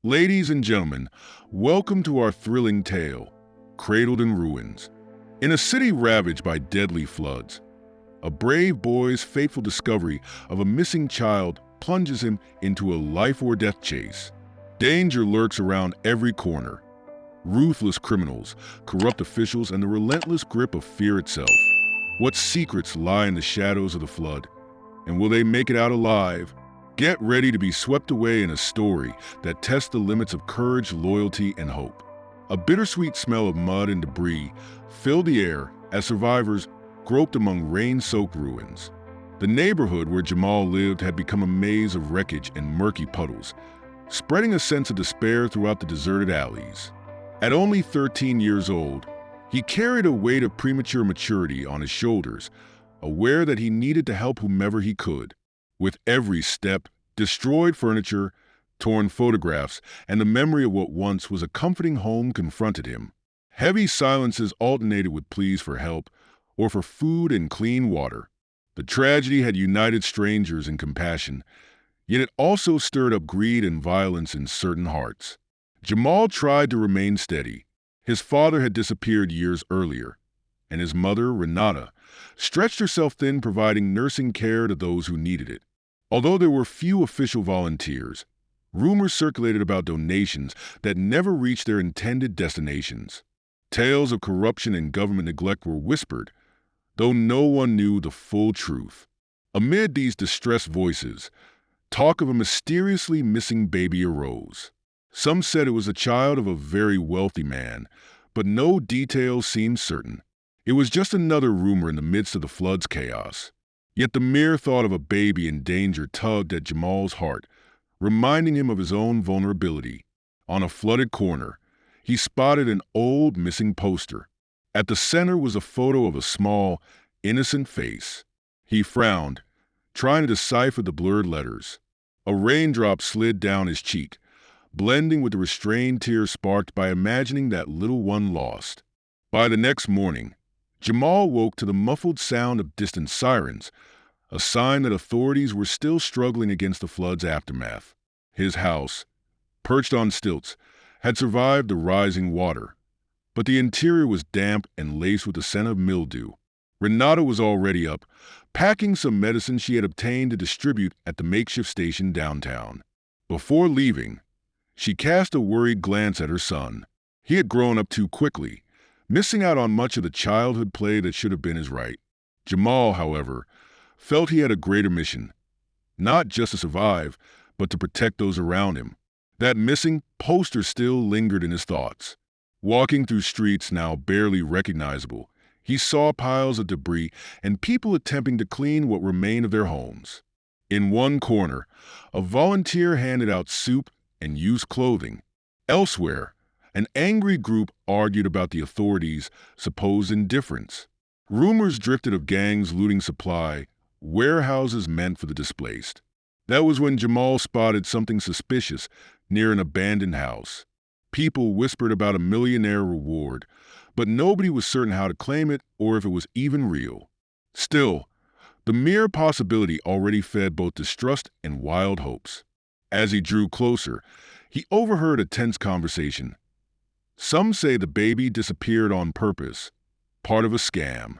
Ladies and gentlemen, welcome to our thrilling tale, Cradled in Ruins. In a city ravaged by deadly floods, a brave boy's fateful discovery of a missing child plunges him into a life-or-death chase. Danger lurks around every corner. Ruthless criminals, corrupt officials, and the relentless grip of fear itself. What secrets lie in the shadows of the flood? And will they make it out alive? Get ready to be swept away in a story that tests the limits of courage, loyalty, and hope. A bittersweet smell of mud and debris filled the air as survivors groped among rain-soaked ruins. The neighborhood where Jamal lived had become a maze of wreckage and murky puddles, spreading a sense of despair throughout the deserted alleys. At only 13 years old, he carried a weight of premature maturity on his shoulders, aware that he needed to help whomever he could. With every step, destroyed furniture, torn photographs, and the memory of what once was a comforting home confronted him. Heavy silences alternated with pleas for help or for food and clean water. The tragedy had united strangers in compassion, yet it also stirred up greed and violence in certain hearts. Jamal tried to remain steady. His father had disappeared years earlier, and his mother, Renata, stretched herself thin providing nursing care to those who needed it. Although there were few official volunteers, rumors circulated about donations that never reached their intended destinations. Tales of corruption and government neglect were whispered, though no one knew the full truth. Amid these distressed voices, talk of a mysteriously missing baby arose. Some said it was a child of a very wealthy man, but no details seemed certain. It was just another rumor in the midst of the flood's chaos. Yet the mere thought of a baby in danger tugged at Jamal's heart, reminding him of his own vulnerability. On a flooded corner, he spotted an old missing poster. At the center was a photo of a small, innocent face. He frowned, trying to decipher the blurred letters. A raindrop slid down his cheek, blending with the restrained tears sparked by imagining that little one lost. By the next morning, Jamal woke to the muffled sound of distant sirens, a sign that authorities were still struggling against the flood's aftermath. His house, perched on stilts, had survived the rising water, but the interior was damp and laced with the scent of mildew. Renata was already up, packing some medicine she had obtained to distribute at the makeshift station downtown. Before leaving, she cast a worried glance at her son. He had grown up too quickly, missing out on much of the childhood play that should have been his right. Jamal, however, felt he had a greater mission, not just to survive, but to protect those around him. That missing poster still lingered in his thoughts. Walking through streets now barely recognizable, he saw piles of debris and people attempting to clean what remained of their homes. In one corner, a volunteer handed out soup and used clothing. Elsewhere, an angry group argued about the authorities' supposed indifference. Rumors drifted of gangs looting supply, warehouses meant for the displaced. That was when Jamal spotted something suspicious near an abandoned house. People whispered about a millionaire reward, but nobody was certain how to claim it or if it was even real. Still, the mere possibility already fed both distrust and wild hopes. As he drew closer, he overheard a tense conversation. Some say the baby disappeared on purpose, part of a scam.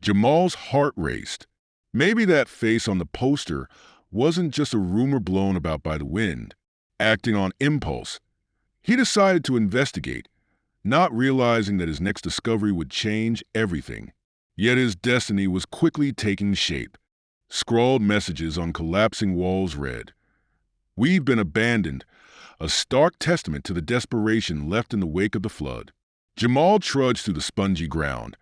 Jamal's heart raced. Maybe that face on the poster wasn't just a rumor blown about by the wind. Acting on impulse, he decided to investigate, not realizing that his next discovery would change everything. Yet his destiny was quickly taking shape. Scrawled messages on collapsing walls read, "We've been abandoned," a stark testament to the desperation left in the wake of the flood. Jamal trudged through the spongy ground,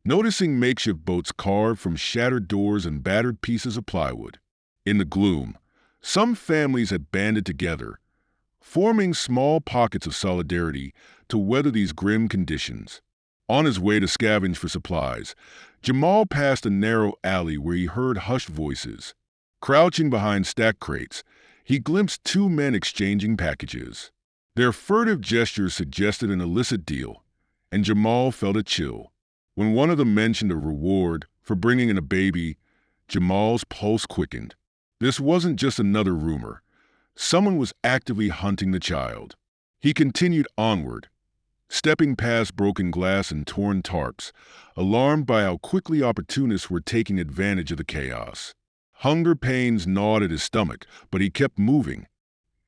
noticing makeshift boats carved from shattered doors and battered pieces of plywood. In the gloom, some families had banded together, forming small pockets of solidarity to weather these grim conditions. On his way to scavenge for supplies, Jamal passed a narrow alley where he heard hushed voices. Crouching behind stacked crates, he glimpsed two men exchanging packages. Their furtive gestures suggested an illicit deal, and Jamal felt a chill. When one of them mentioned a reward for bringing in a baby, Jamal's pulse quickened. This wasn't just another rumor. Someone was actively hunting the child. He continued onward, stepping past broken glass and torn tarps, alarmed by how quickly opportunists were taking advantage of the chaos. Hunger pains gnawed at his stomach, but he kept moving.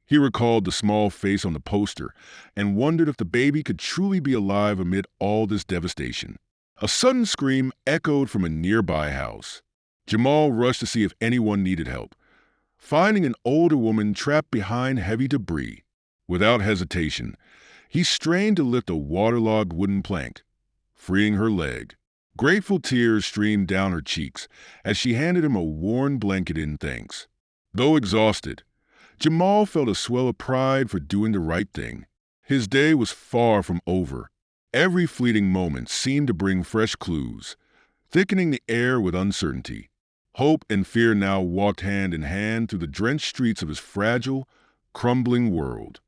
He recalled the small face on the poster and wondered if the baby could truly be alive amid all this devastation. A sudden scream echoed from a nearby house. Jamal rushed to see if anyone needed help, finding an older woman trapped behind heavy debris. Without hesitation, he strained to lift a waterlogged wooden plank, freeing her leg. Grateful tears streamed down her cheeks as she handed him a worn blanket in thanks. Though exhausted, Jamal felt a swell of pride for doing the right thing. His day was far from over. Every fleeting moment seemed to bring fresh clues, thickening the air with uncertainty. Hope and fear now walked hand in hand through the drenched streets of his fragile, crumbling world.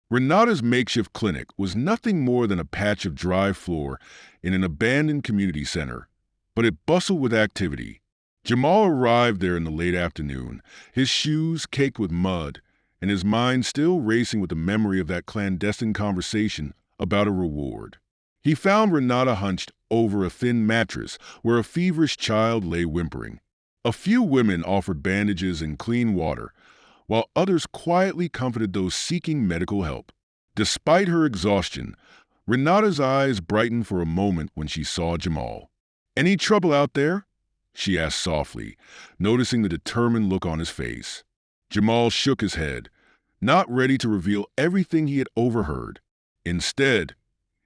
Renata's makeshift clinic was nothing more than a patch of dry floor in an abandoned community center, but it bustled with activity. Jamal arrived there in the late afternoon, his shoes caked with mud, and his mind still racing with the memory of that clandestine conversation about a reward. He found Renata hunched over a thin mattress where a feverish child lay whimpering. A few women offered bandages and clean water, while others quietly comforted those seeking medical help. Despite her exhaustion, Renata's eyes brightened for a moment when she saw Jamal. "Any trouble out there?" she asked softly, noticing the determined look on his face. Jamal shook his head, not ready to reveal everything he had overheard. Instead,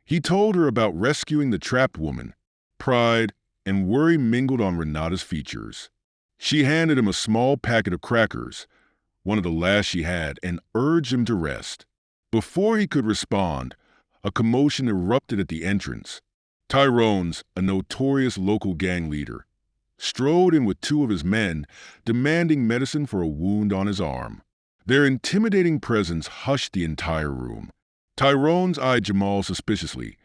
he told her about rescuing the trapped woman. Pride and worry mingled on Renata's features. She handed him a small packet of crackers, one of the last she had, and urged him to rest. Before he could respond, a commotion erupted at the entrance. Tyrone's, a notorious local gang leader, strode in with two of his men, demanding medicine for a wound on his arm. Their intimidating presence hushed the entire room. Tyrone's eyed Jamal suspiciously,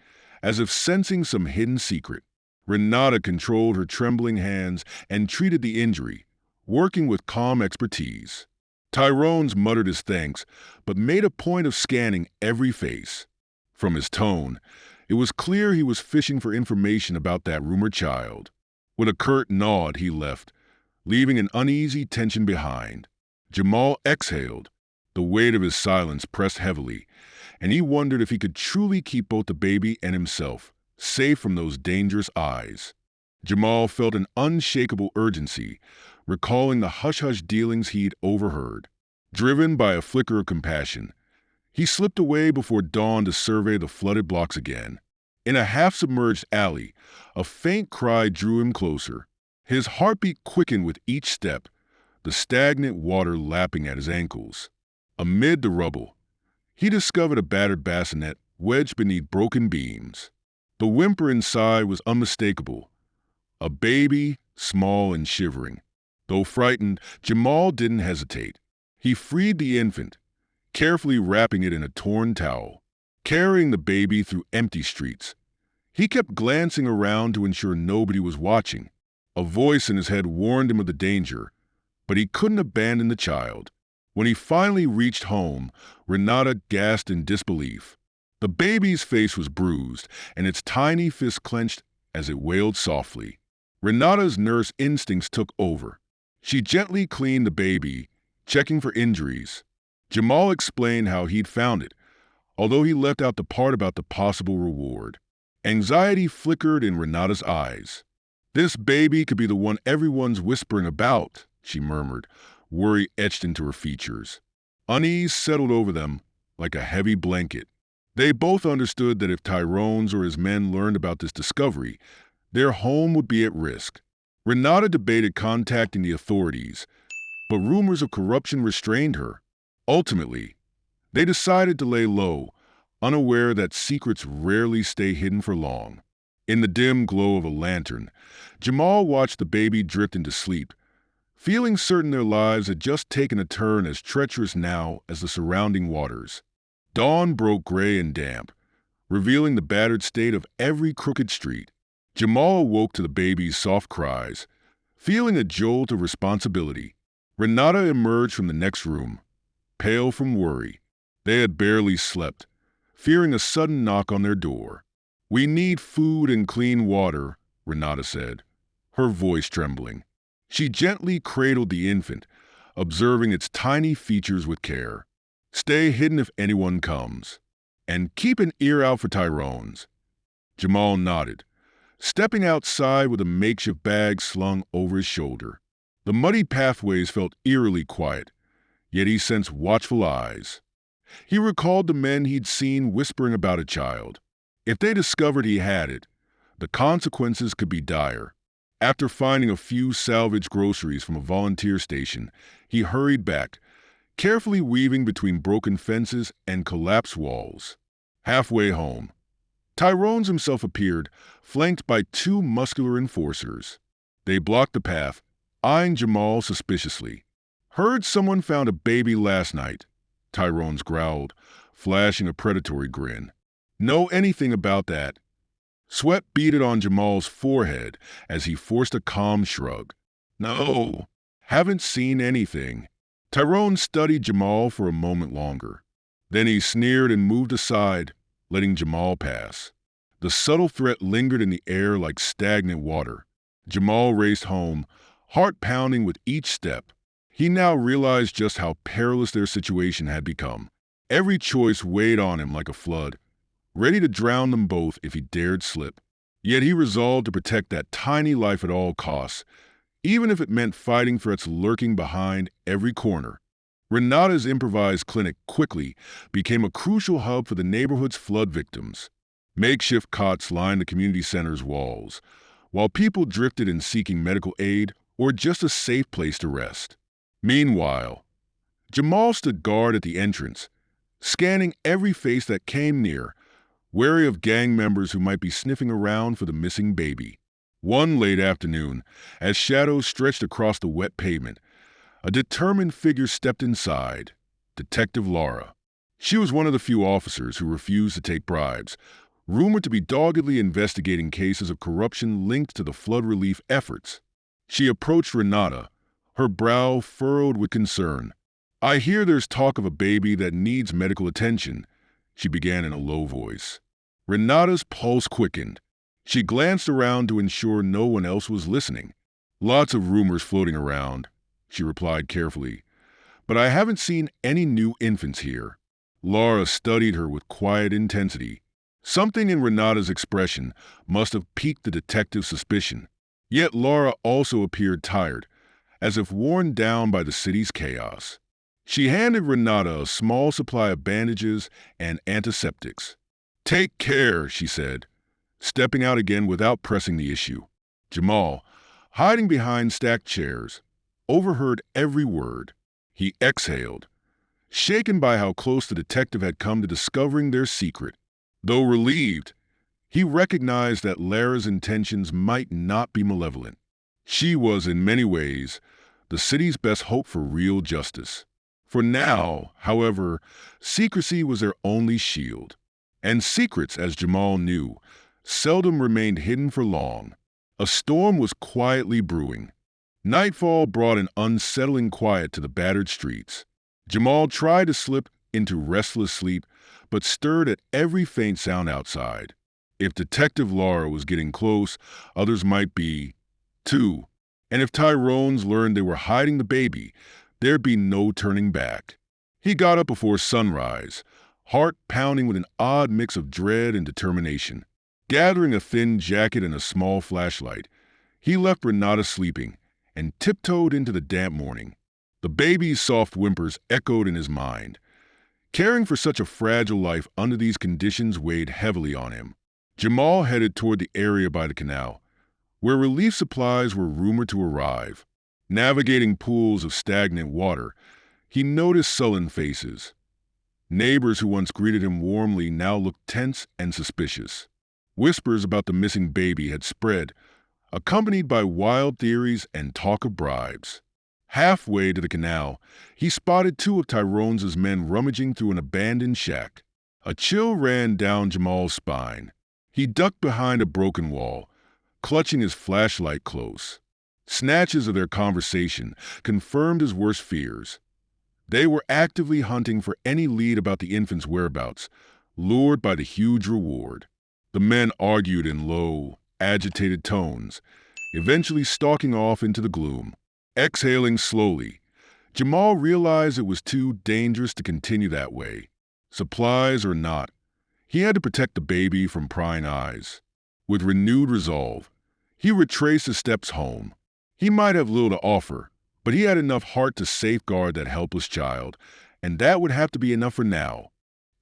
as if sensing some hidden secret. Renata controlled her trembling hands and treated the injury, working with calm expertise. Tyrone's muttered his thanks, but made a point of scanning every face. From his tone, it was clear he was fishing for information about that rumored child. With a curt nod, he left, leaving an uneasy tension behind. Jamal exhaled. The weight of his silence pressed heavily, and he wondered if he could truly keep both the baby and himself safe from those dangerous eyes. Jamal felt an unshakable urgency, recalling the hush-hush dealings he'd overheard. Driven by a flicker of compassion, he slipped away before dawn to survey the flooded blocks again. In a half-submerged alley, a faint cry drew him closer. His heartbeat quickened with each step, the stagnant water lapping at his ankles. Amid the rubble, he discovered a battered bassinet wedged beneath broken beams. The whimper inside was unmistakable. A baby, small and shivering. Though frightened, Jamal didn't hesitate. He freed the infant, carefully wrapping it in a torn towel. Carrying the baby through empty streets, he kept glancing around to ensure nobody was watching. A voice in his head warned him of the danger, but he couldn't abandon the child. When he finally reached home, Renata gasped in disbelief. The baby's face was bruised, and its tiny fist clenched as it wailed softly. Renata's nurse instincts took over. She gently cleaned the baby, checking for injuries. Jamal explained how he'd found it, although he left out the part about the possible reward. Anxiety flickered in Renata's eyes. "This baby could be the one everyone's whispering about," she murmured, worry etched into her features. Unease settled over them like a heavy blanket. They both understood that if Tyrone's or his men learned about this discovery, their home would be at risk. Renata debated contacting the authorities, but rumors of corruption restrained her. Ultimately, they decided to lay low, unaware that secrets rarely stay hidden for long. In the dim glow of a lantern, Jamal watched the baby drift into sleep, feeling certain their lives had just taken a turn as treacherous now as the surrounding waters. Dawn broke gray and damp, revealing the battered state of every crooked street. Jamal awoke to the baby's soft cries, feeling a jolt of responsibility. Renata emerged from the next room, pale from worry. They had barely slept, fearing a sudden knock on their door. "We need food and clean water," Renata said, her voice trembling. She gently cradled the infant, observing its tiny features with care. "Stay hidden if anyone comes. And keep an ear out for Tyrones." Jamal nodded, stepping outside with a makeshift bag slung over his shoulder. The muddy pathways felt eerily quiet, yet he sensed watchful eyes. He recalled the men he'd seen whispering about a child. If they discovered he had it, the consequences could be dire. After finding a few salvaged groceries from a volunteer station, he hurried back, carefully weaving between broken fences and collapsed walls. Halfway home, Tyrones himself appeared, flanked by two muscular enforcers. They blocked the path, eyeing Jamal suspiciously. "Heard someone found a baby last night," Tyrones growled, flashing a predatory grin. "Know anything about that?" Sweat beaded on Jamal's forehead as he forced a calm shrug. "No, haven't seen anything." Tyrone studied Jamal for a moment longer. Then he sneered and moved aside, letting Jamal pass. The subtle threat lingered in the air like stagnant water. Jamal raced home, heart pounding with each step. He now realized just how perilous their situation had become. Every choice weighed on him like a flood, ready to drown them both if he dared slip. Yet he resolved to protect that tiny life at all costs, even if it meant fighting threats lurking behind every corner. Renata's improvised clinic quickly became a crucial hub for the neighborhood's flood victims. Makeshift cots lined the community center's walls, while people drifted in seeking medical aid or just a safe place to rest. Meanwhile, Jamal stood guard at the entrance, scanning every face that came near, wary of gang members who might be sniffing around for the missing baby. One late afternoon, as shadows stretched across the wet pavement, a determined figure stepped inside, Detective Laura. She was one of the few officers who refused to take bribes, rumored to be doggedly investigating cases of corruption linked to the flood relief efforts. She approached Renata, her brow furrowed with concern. "I hear there's talk of a baby that needs medical attention," she began in a low voice. Renata's pulse quickened. She glanced around to ensure no one else was listening. "Lots of rumors floating around," she replied carefully, "but I haven't seen any new infants here." Laura studied her with quiet intensity. Something in Renata's expression must have piqued the detective's suspicion. Yet Laura also appeared tired, as if worn down by the city's chaos. She handed Renata a small supply of bandages and antiseptics. "Take care," she said, stepping out again without pressing the issue. Jamal, hiding behind stacked chairs, overheard every word. He exhaled, shaken by how close the detective had come to discovering their secret. Though relieved, he recognized that Lara's intentions might not be malevolent. She was, in many ways, the city's best hope for real justice. For now, however, secrecy was their only shield. And secrets, as Jamal knew, seldom remained hidden for long. A storm was quietly brewing. Nightfall brought an unsettling quiet to the battered streets. Jamal tried to slip into restless sleep, but stirred at every faint sound outside. If Detective Laura was getting close, others might be, too. And if Tyrones learned they were hiding the baby, there'd be no turning back. He got up before sunrise, heart pounding with an odd mix of dread and determination. Gathering a thin jacket and a small flashlight, he left Renata sleeping and tiptoed into the damp morning. The baby's soft whimpers echoed in his mind. Caring for such a fragile life under these conditions weighed heavily on him. Jamal headed toward the area by the canal, where relief supplies were rumored to arrive. Navigating pools of stagnant water, he noticed sullen faces. Neighbors who once greeted him warmly now looked tense and suspicious. Whispers about the missing baby had spread, accompanied by wild theories and talk of bribes. Halfway to the canal, he spotted two of Tyrone's men rummaging through an abandoned shack. A chill ran down Jamal's spine. He ducked behind a broken wall, clutching his flashlight close. Snatches of their conversation confirmed his worst fears. They were actively hunting for any lead about the infant's whereabouts, lured by the huge reward. The men argued in low, agitated tones, eventually stalking off into the gloom. Exhaling slowly, Jamal realized it was too dangerous to continue that way. Supplies or not, he had to protect the baby from prying eyes. With renewed resolve, he retraced his steps home. He might have little to offer, but he had enough heart to safeguard that helpless child, and that would have to be enough for now.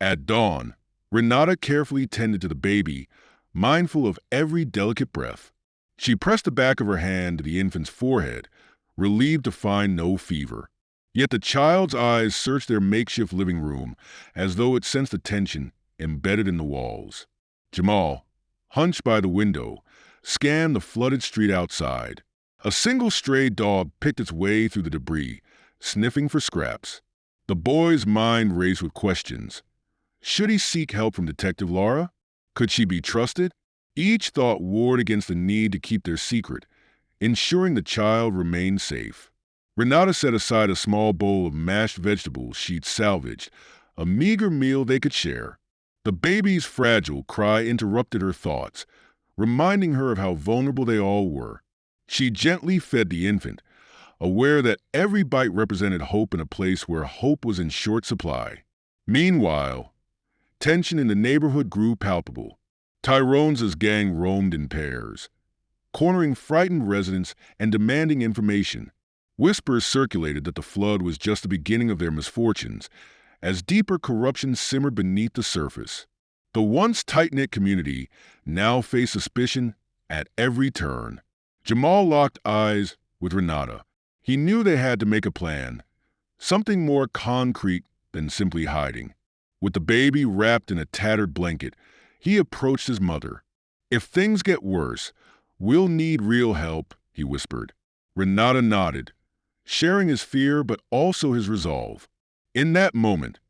At dawn, Renata carefully tended to the baby, mindful of every delicate breath. She pressed the back of her hand to the infant's forehead, relieved to find no fever. Yet the child's eyes searched their makeshift living room as though it sensed the tension embedded in the walls. Jamal, hunched by the window, scanned the flooded street outside. A single stray dog picked its way through the debris, sniffing for scraps. The boy's mind raced with questions. Should he seek help from Detective Laura? Could she be trusted? Each thought warred against the need to keep their secret, ensuring the child remained safe. Renata set aside a small bowl of mashed vegetables she'd salvaged, a meager meal they could share. The baby's fragile cry interrupted her thoughts, reminding her of how vulnerable they all were. She gently fed the infant, aware that every bite represented hope in a place where hope was in short supply. Meanwhile, tension in the neighborhood grew palpable. Tyrone's gang roamed in pairs, cornering frightened residents and demanding information. Whispers circulated that the flood was just the beginning of their misfortunes, as deeper corruption simmered beneath the surface. The once tight-knit community now faced suspicion at every turn. Jamal locked eyes with Renata. He knew they had to make a plan, something more concrete than simply hiding. With the baby wrapped in a tattered blanket, he approached his mother. "If things get worse, we'll need real help," he whispered. Renata nodded, sharing his fear but also his resolve. In that moment,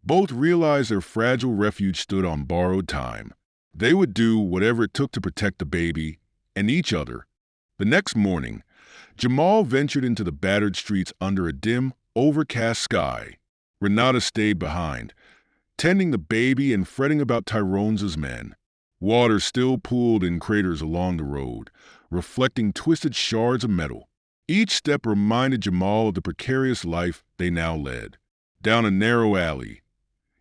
both realized their fragile refuge stood on borrowed time. They would do whatever it took to protect the baby and each other. The next morning, Jamal ventured into the battered streets under a dim, overcast sky. Renata stayed behind, tending the baby and fretting about Tyrone's men. Water still pooled in craters along the road, reflecting twisted shards of metal. Each step reminded Jamal of the precarious life they now led. Down a narrow alley,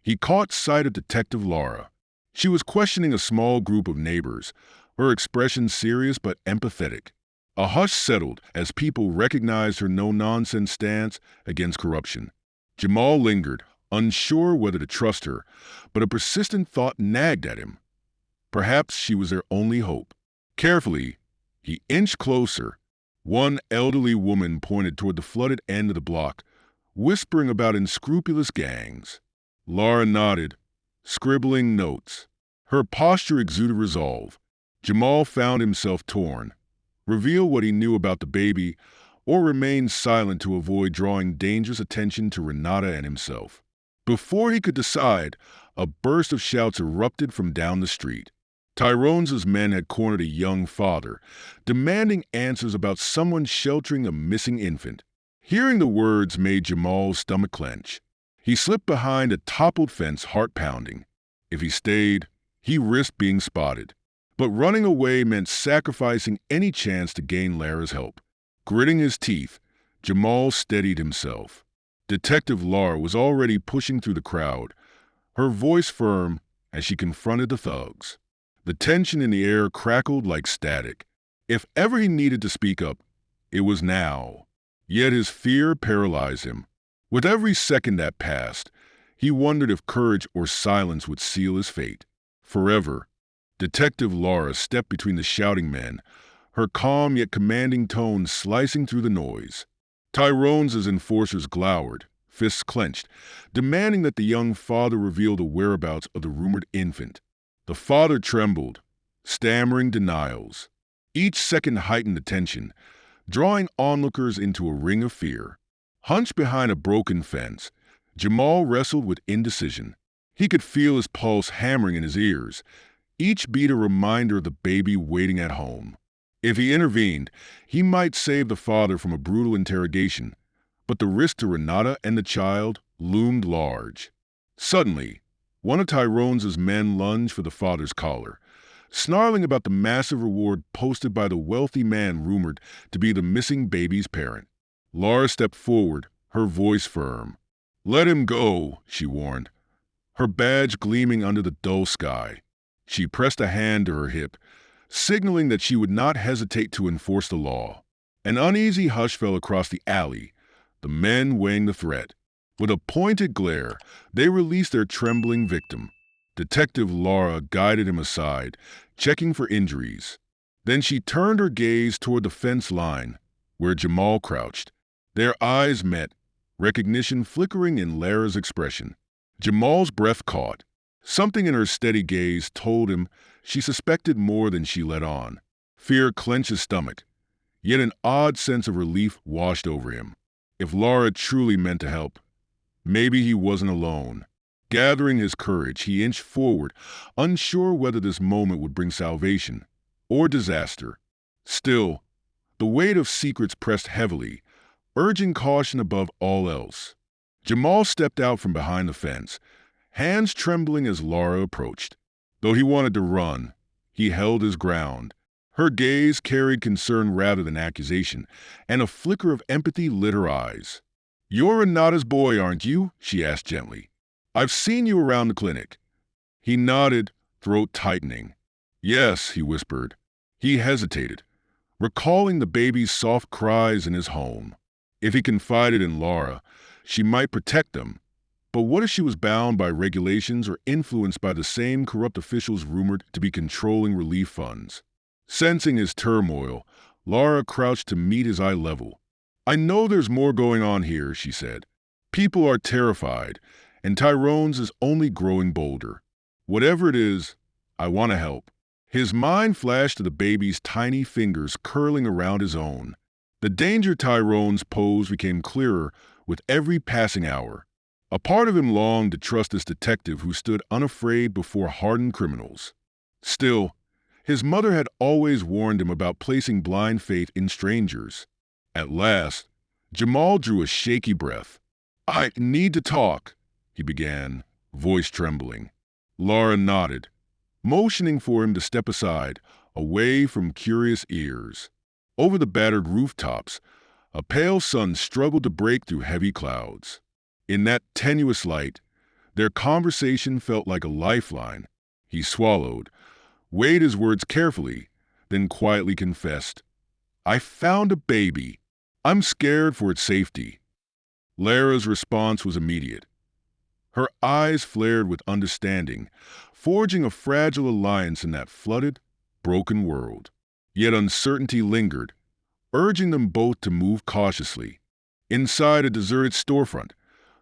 he caught sight of Detective Laura. She was questioning a small group of neighbors, her expression serious but empathetic. A hush settled as people recognized her no-nonsense stance against corruption. Jamal lingered, unsure whether to trust her, but a persistent thought nagged at him. Perhaps she was their only hope. Carefully, he inched closer. One elderly woman pointed toward the flooded end of the block, whispering about unscrupulous gangs. Laura nodded, scribbling notes. Her posture exuded resolve. Jamal found himself torn. Reveal what he knew about the baby, or remain silent to avoid drawing dangerous attention to Renata and himself. Before he could decide, a burst of shouts erupted from down the street. Tyrone's men had cornered a young father, demanding answers about someone sheltering a missing infant. Hearing the words made Jamal's stomach clench. He slipped behind a toppled fence, heart pounding. If he stayed, he risked being spotted. But running away meant sacrificing any chance to gain Lara's help. Gritting his teeth, Jamal steadied himself. Detective Laura was already pushing through the crowd, her voice firm as she confronted the thugs. The tension in the air crackled like static. If ever he needed to speak up, it was now. Yet his fear paralyzed him. With every second that passed, he wondered if courage or silence would seal his fate. Forever, Detective Laura stepped between the shouting men, her calm yet commanding tone slicing through the noise. Tyrone's enforcers glowered, fists clenched, demanding that the young father reveal the whereabouts of the rumored infant. The father trembled, stammering denials. Each second heightened the tension, drawing onlookers into a ring of fear. Hunched behind a broken fence, Jamal wrestled with indecision. He could feel his pulse hammering in his ears, each beat a reminder of the baby waiting at home. If he intervened, he might save the father from a brutal interrogation, but the risk to Renata and the child loomed large. Suddenly, one of Tyrone's men lunged for the father's collar, snarling about the massive reward posted by the wealthy man rumored to be the missing baby's parent. Lara stepped forward, her voice firm. "Let him go," she warned, her badge gleaming under the dull sky. She pressed a hand to her hip, signaling that she would not hesitate to enforce the law. An uneasy hush fell across the alley, the men weighing the threat. With a pointed glare, they released their trembling victim. Detective Lara guided him aside, checking for injuries. Then she turned her gaze toward the fence line, where Jamal crouched. Their eyes met, recognition flickering in Lara's expression. Jamal's breath caught. Something in her steady gaze told him she suspected more than she let on. Fear clenched his stomach, yet an odd sense of relief washed over him. If Lara truly meant to help, maybe he wasn't alone. Gathering his courage, he inched forward, unsure whether this moment would bring salvation or disaster. Still, the weight of secrets pressed heavily, urging caution above all else. Jamal stepped out from behind the fence, hands trembling as Lara approached. Though he wanted to run, he held his ground. Her gaze carried concern rather than accusation, and a flicker of empathy lit her eyes. "You're Renata's boy, aren't you?" she asked gently. "I've seen you around the clinic." He nodded, throat tightening. "Yes," he whispered. He hesitated, recalling the baby's soft cries in his home. If he confided in Lara, she might protect them. But what if she was bound by regulations or influenced by the same corrupt officials rumored to be controlling relief funds? Sensing his turmoil, Lara crouched to meet his eye level. "I know there's more going on here," she said. "People are terrified, and Tyrone's is only growing bolder. Whatever it is, I want to help." His mind flashed to the baby's tiny fingers curling around his own. The danger Tyrone's posed became clearer with every passing hour. A part of him longed to trust this detective who stood unafraid before hardened criminals. Still, his mother had always warned him about placing blind faith in strangers. At last, Jamal drew a shaky breath. "I need to talk," he began, voice trembling. Lara nodded, motioning for him to step aside, away from curious ears. Over the battered rooftops, a pale sun struggled to break through heavy clouds. In that tenuous light, their conversation felt like a lifeline. He swallowed, weighed his words carefully, then quietly confessed, "I found a baby. I'm scared for its safety." Lara's response was immediate. Her eyes flared with understanding, forging a fragile alliance in that flooded, broken world. Yet uncertainty lingered, urging them both to move cautiously. Inside a deserted storefront,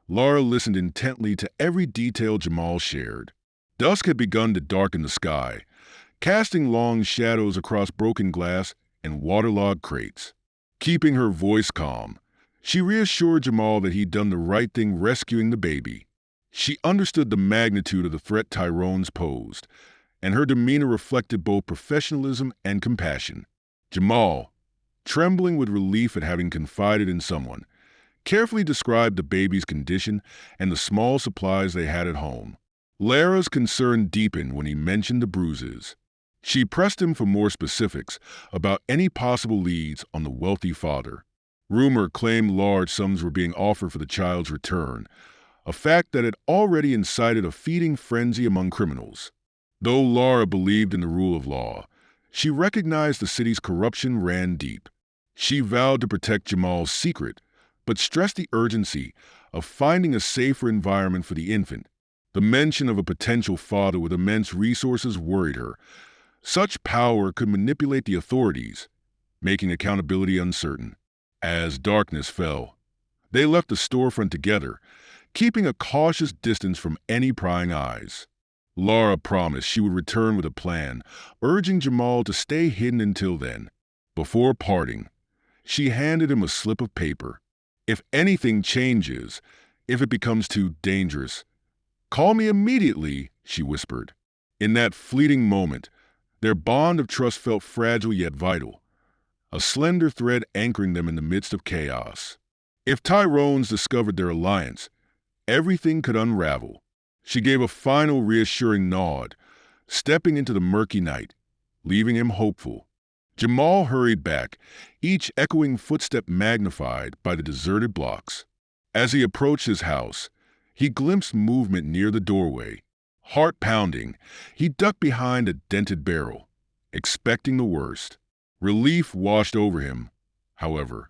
Lara listened intently to every detail Jamal shared. Dusk had begun to darken the sky, casting long shadows across broken glass and waterlogged crates. Keeping her voice calm, she reassured Jamal that he'd done the right thing rescuing the baby. She understood the magnitude of the threat Tyrone's posed, and her demeanor reflected both professionalism and compassion. Jamal, trembling with relief at having confided in someone, carefully described the baby's condition and the small supplies they had at home. Lara's concern deepened when he mentioned the bruises. She pressed him for more specifics about any possible leads on the wealthy father. Rumor claimed large sums were being offered for the child's return, a fact that had already incited a feeding frenzy among criminals. Though Lara believed in the rule of law, she recognized the city's corruption ran deep. She vowed to protect Jamal's secret, but stressed the urgency of finding a safer environment for the infant. The mention of a potential father with immense resources worried her. Such power could manipulate the authorities, making accountability uncertain. As darkness fell, they left the storefront together, keeping a cautious distance from any prying eyes. Lara promised she would return with a plan, urging Jamal to stay hidden until then. Before parting, she handed him a slip of paper. "If anything changes, if it becomes too dangerous, call me immediately," she whispered. In that fleeting moment, their bond of trust felt fragile yet vital, a slender thread anchoring them in the midst of chaos. If Tyrone's discovered their alliance, everything could unravel. She gave a final reassuring nod, stepping into the murky night, leaving him hopeful. Jamal hurried back, each echoing footstep magnified by the deserted blocks. As he approached his house, he glimpsed movement near the doorway. Heart pounding, he ducked behind a dented barrel, expecting the worst. Relief washed over him, however,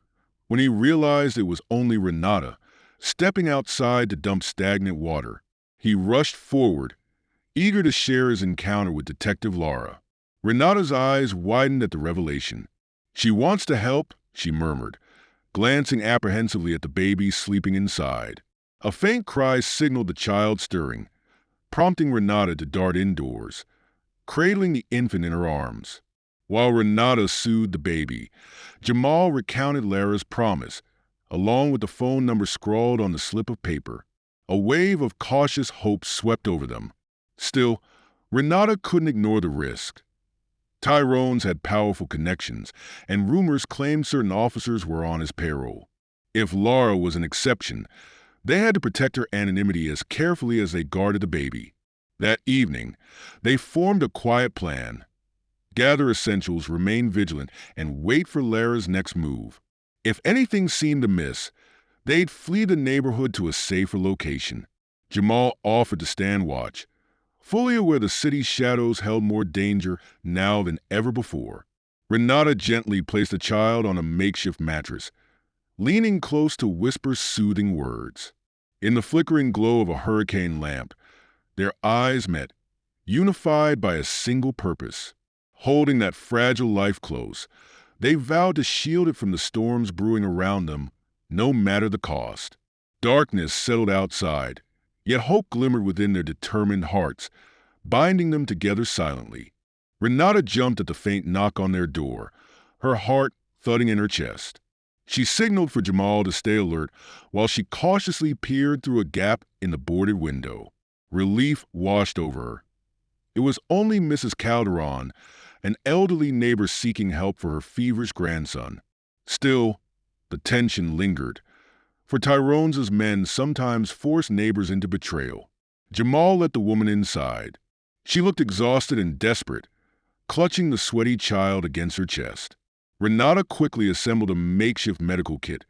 when he realized it was only Renata, stepping outside to dump stagnant water. He rushed forward, eager to share his encounter with Detective Lara. Renata's eyes widened at the revelation. "She wants to help," she murmured, glancing apprehensively at the baby sleeping inside. A faint cry signaled the child stirring, prompting Renata to dart indoors, cradling the infant in her arms. While Renata soothed the baby, Jamal recounted Lara's promise, along with the phone number scrawled on the slip of paper. A wave of cautious hope swept over them. Still, Renata couldn't ignore the risk. Tyrone's had powerful connections, and rumors claimed certain officers were on his payroll. If Lara was an exception, they had to protect her anonymity as carefully as they guarded the baby. That evening, they formed a quiet plan. Gather essentials, remain vigilant, and wait for Lara's next move. If anything seemed amiss, they'd flee the neighborhood to a safer location. Jamal offered to stand watch, fully aware the city's shadows held more danger now than ever before. Renata gently placed the child on a makeshift mattress, leaning close to whisper soothing words. In the flickering glow of a hurricane lamp, their eyes met, unified by a single purpose. Holding that fragile life close, they vowed to shield it from the storms brewing around them, no matter the cost. Darkness settled outside, yet hope glimmered within their determined hearts, binding them together silently. Renata jumped at the faint knock on their door, her heart thudding in her chest. She signaled for Jamal to stay alert while she cautiously peered through a gap in the boarded window. Relief washed over her. It was only Mrs. Calderon, an elderly neighbor seeking help for her feverish grandson. Still, the tension lingered, for Tyrone's men sometimes forced neighbors into betrayal. Jamal let the woman inside. She looked exhausted and desperate, clutching the sweaty child against her chest. Renata quickly assembled a makeshift medical kit,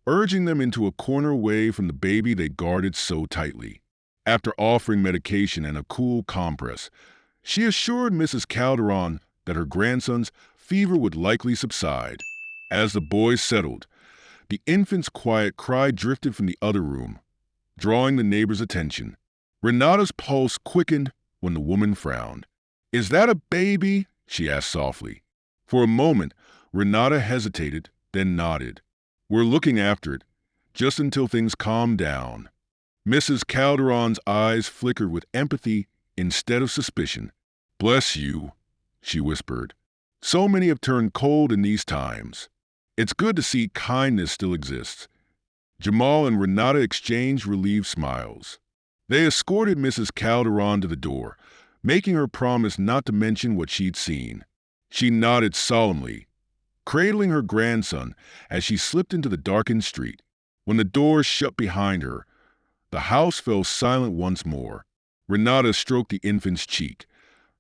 urging them into a corner away from the baby they guarded so tightly. After offering medication and a cool compress, she assured Mrs. Calderon that her grandson's fever would likely subside. As the boys settled, the infant's quiet cry drifted from the other room, drawing the neighbor's attention. Renata's pulse quickened when the woman frowned. "Is that a baby?" she asked softly. For a moment, Renata hesitated, then nodded. "We're looking after it, just until things calm down." Mrs. Calderon's eyes flickered with empathy instead of suspicion. "Bless you," she whispered. "So many have turned cold in these times. It's good to see kindness still exists." Jamal and Renata exchanged relieved smiles. They escorted Mrs. Calderon to the door, making her promise not to mention what she'd seen. She nodded solemnly, cradling her grandson as she slipped into the darkened street. When the door shut behind her, the house fell silent once more. Renata stroked the infant's cheek,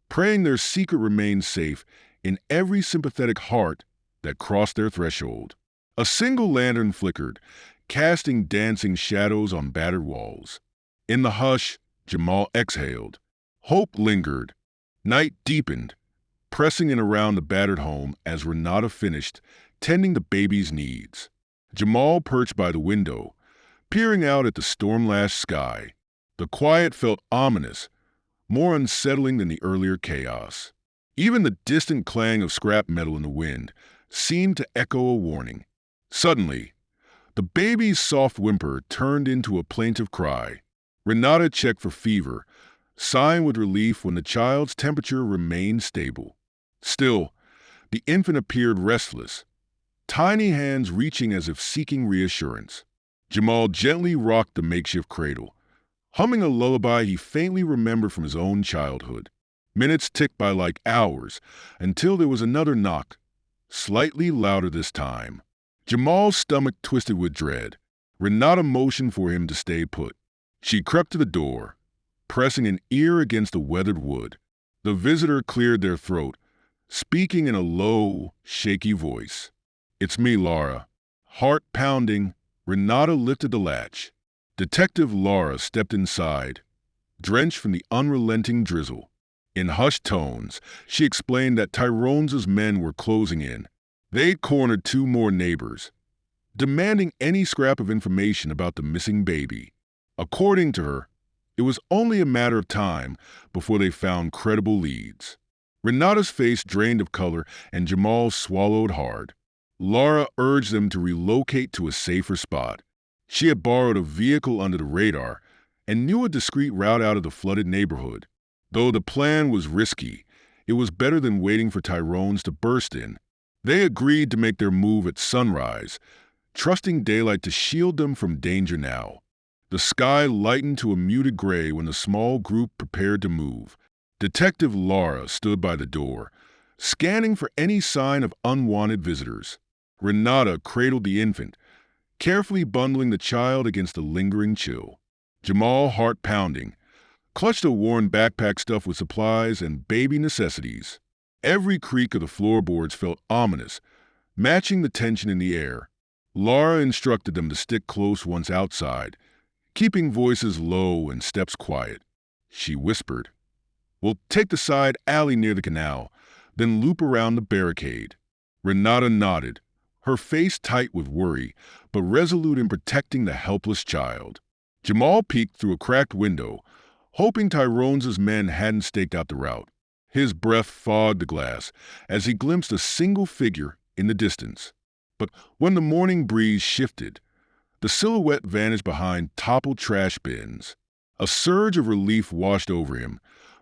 praying their secret remained safe in every sympathetic heart that crossed their threshold. A single lantern flickered, casting dancing shadows on battered walls. In the hush, Jamal exhaled. Hope lingered. Night deepened, pressing in around the battered home as Renata finished tending the baby's needs. Jamal perched by the window, peering out at the storm-lashed sky. The quiet felt ominous, more unsettling than the earlier chaos. Even the distant clang of scrap metal in the wind seemed to echo a warning. Suddenly, the baby's soft whimper turned into a plaintive cry. Renata checked for fever, sighing with relief when the child's temperature remained stable. Still, the infant appeared restless, tiny hands reaching as if seeking reassurance. Jamal gently rocked the makeshift cradle, humming a lullaby he faintly remembered from his own childhood. Minutes ticked by like hours until there was another knock, slightly louder this time. Jamal's stomach twisted with dread. Renata motioned for him to stay put. She crept to the door, pressing an ear against the weathered wood. The visitor cleared their throat, speaking in a low, shaky voice. "It's me, Laura." Heart pounding, Renata lifted the latch. Detective Laura stepped inside, drenched from the unrelenting drizzle. In hushed tones, she explained that Tyrone's men were closing in. They'd cornered 2 more neighbors, demanding any scrap of information about the missing baby. According to her, it was only a matter of time before they found credible leads. Renata's face drained of color and Jamal swallowed hard. Laura urged them to relocate to a safer spot. She had borrowed a vehicle under the radar and knew a discreet route out of the flooded neighborhood. Though the plan was risky, it was better than waiting for Tyrone's to burst in. They agreed to make their move at sunrise, trusting daylight to shield them from danger now. The sky lightened to a muted gray when the small group prepared to move. Detective Laura stood by the door, scanning for any sign of unwanted visitors. Renata cradled the infant, carefully bundling the child against the lingering chill. Jamal, heart pounding, clutched a worn backpack stuffed with supplies and baby necessities. Every creak of the floorboards felt ominous, matching the tension in the air. Laura instructed them to stick close once outside, keeping voices low and steps quiet. She whispered, "We'll take the side alley near the canal, then loop around the barricade." Renata nodded, her face tight with worry, but resolute in protecting the helpless child. Jamal peeked through a cracked window, hoping Tyrone's men hadn't staked out the route. His breath fogged the glass as he glimpsed a single figure in the distance. But when the morning breeze shifted, the silhouette vanished behind toppled trash bins. A surge of relief washed over him,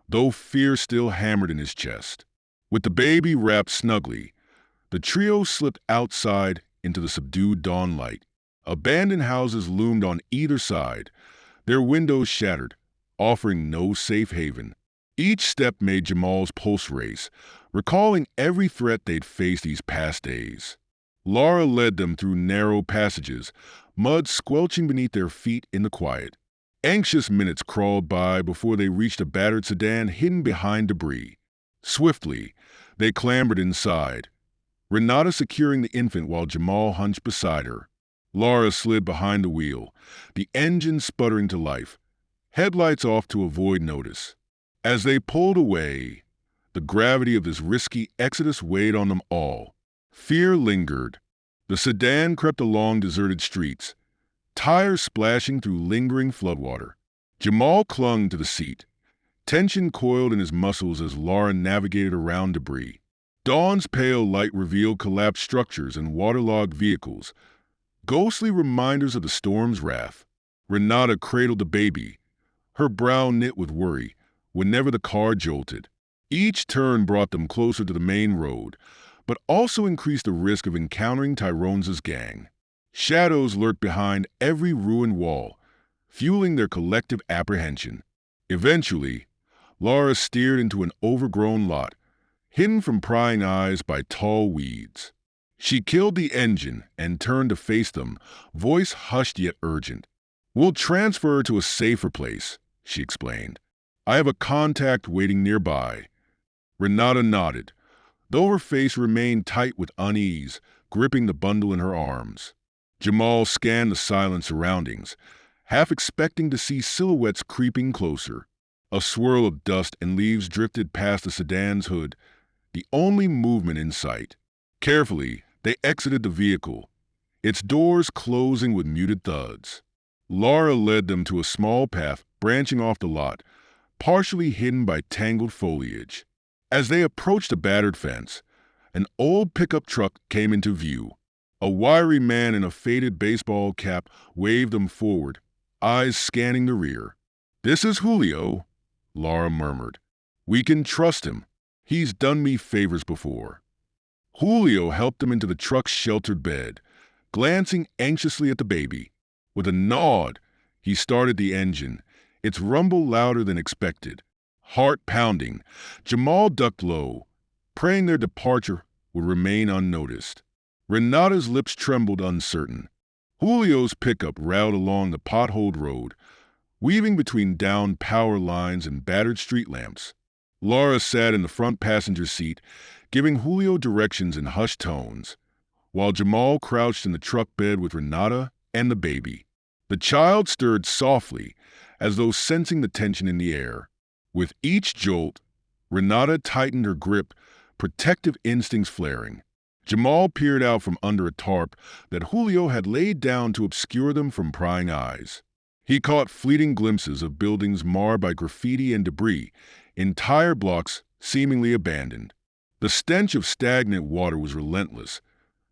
though fear still hammered in his chest. With the baby wrapped snugly, the trio slipped outside into the subdued dawn light. Abandoned houses loomed on either side, their windows shattered, offering no safe haven. Each step made Jamal's pulse race, recalling every threat they'd faced these past days. Laura led them through narrow passages, mud squelching beneath their feet in the quiet. Anxious minutes crawled by before they reached a battered sedan hidden behind debris. Swiftly, they clambered inside, Renata securing the infant while Jamal hunched beside her. Laura slid behind the wheel, the engine sputtering to life, headlights off to avoid notice. As they pulled away, the gravity of this risky exodus weighed on them all. Fear lingered. The sedan crept along deserted streets, tires splashing through lingering floodwater. Jamal clung to the seat, tension coiled in his muscles as Laura navigated around debris. Dawn's pale light revealed collapsed structures and waterlogged vehicles, ghostly reminders of the storm's wrath. Renata cradled the baby, her brow knit with worry, whenever the car jolted. Each turn brought them closer to the main road, but also increased the risk of encountering Tyrone's gang. Shadows lurked behind every ruined wall, fueling their collective apprehension. Eventually, Laura steered into an overgrown lot, hidden from prying eyes by tall weeds. She killed the engine and turned to face them, voice hushed yet urgent. "We'll transfer to a safer place," she explained. "I have a contact waiting nearby." Renata nodded, though her face remained tight with unease, gripping the bundle in her arms. Jamal scanned the silent surroundings, half expecting to see silhouettes creeping closer. A swirl of dust and leaves drifted past the sedan's hood, the only movement in sight. Carefully, they exited the vehicle, its doors closing with muted thuds. Laura led them to a small path branching off the lot, partially hidden by tangled foliage. As they approached a battered fence, an old pickup truck came into view. A wiry man in a faded baseball cap waved them forward, eyes scanning the rear. "This is Julio," Laura murmured. "We can trust him. He's done me favors before." Julio helped them into the truck's sheltered bed, glancing anxiously at the baby. With a nod, he started the engine, its rumble louder than expected. Heart pounding, Jamal ducked low, praying their departure would remain unnoticed. Renata's lips trembled uncertain. Julio's pickup rattled along the potholed road, weaving between downed power lines and battered street lamps. Laura sat in the front passenger seat, giving Julio directions in hushed tones, while Jamal crouched in the truck bed with Renata and the baby. The child stirred softly, as though sensing the tension in the air. With each jolt, Renata tightened her grip, protective instincts flaring. Jamal peered out from under a tarp that Julio had laid down to obscure them from prying eyes. He caught fleeting glimpses of buildings marred by graffiti and debris, entire blocks seemingly abandoned. The stench of stagnant water was relentless,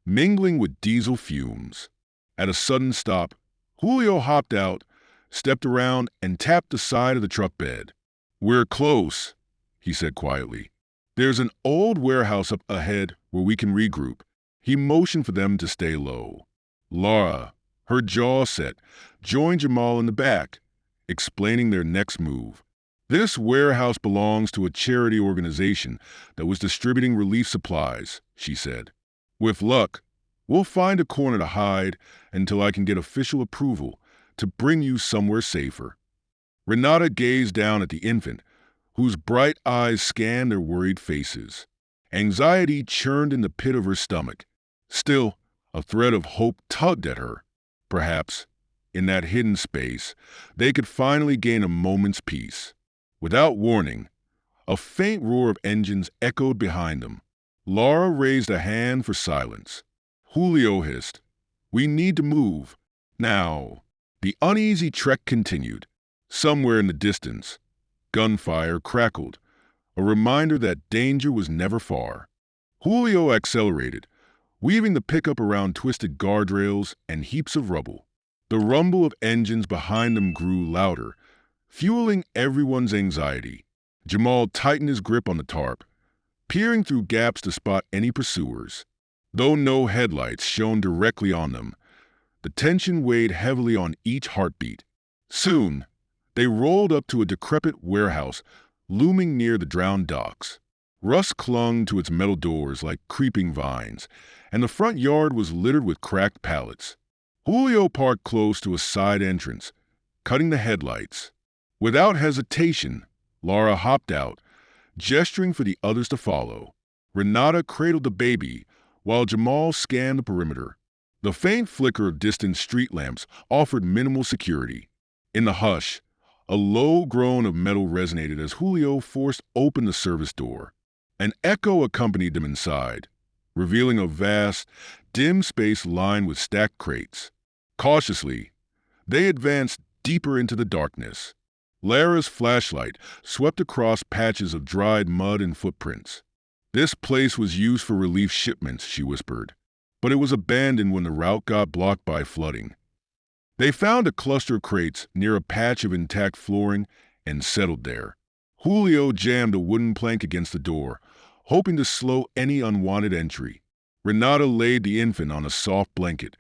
mingling with diesel fumes. At a sudden stop, Julio hopped out, stepped around, and tapped the side of the truck bed. "We're close," he said quietly. "There's an old warehouse up ahead where we can regroup." He motioned for them to stay low. Laura, her jaw set, joined Jamal in the back, explaining their next move. "This warehouse belongs to a charity organization that was distributing relief supplies," she said. "With luck, we'll find a corner to hide until I can get official approval to bring you somewhere safer." Renata gazed down at the infant, whose bright eyes scanned their worried faces. Anxiety churned in the pit of her stomach. Still, a thread of hope tugged at her. Perhaps, in that hidden space, they could finally gain a moment's peace. Without warning, a faint roar of engines echoed behind them. Laura raised a hand for silence. Julio hissed, "We need to move. Now." The uneasy trek continued. Somewhere in the distance, gunfire crackled, a reminder that danger was never far. Julio accelerated, weaving the pickup around twisted guardrails and heaps of rubble. The rumble of engines behind them grew louder, fueling everyone's anxiety. Jamal tightened his grip on the tarp, peering through gaps to spot any pursuers. Though no headlights shone directly on them, the tension weighed heavily on each heartbeat. Soon, they rolled up to a decrepit warehouse looming near the drowned docks. Rust clung to its metal doors like creeping vines, and the front yard was littered with cracked pallets. Julio parked close to a side entrance, cutting the headlights. Without hesitation, Laura hopped out, gesturing for the others to follow. Renata cradled the baby, while Jamal scanned the perimeter. The faint flicker of distant street lamps offered minimal security. In the hush, a low groan of metal resonated as Julio forced open the service door. An echo accompanied them inside, revealing a vast, dim space lined with stacked crates. Cautiously, they advanced deeper into the darkness. Lara's flashlight swept across patches of dried mud and footprints. "This place was used for relief shipments," she whispered, "but it was abandoned when the route got blocked by flooding." They found a cluster of crates near a patch of intact flooring and settled there. Julio jammed a wooden plank against the door, hoping to slow any unwanted entry. Renata laid the infant on a soft blanket,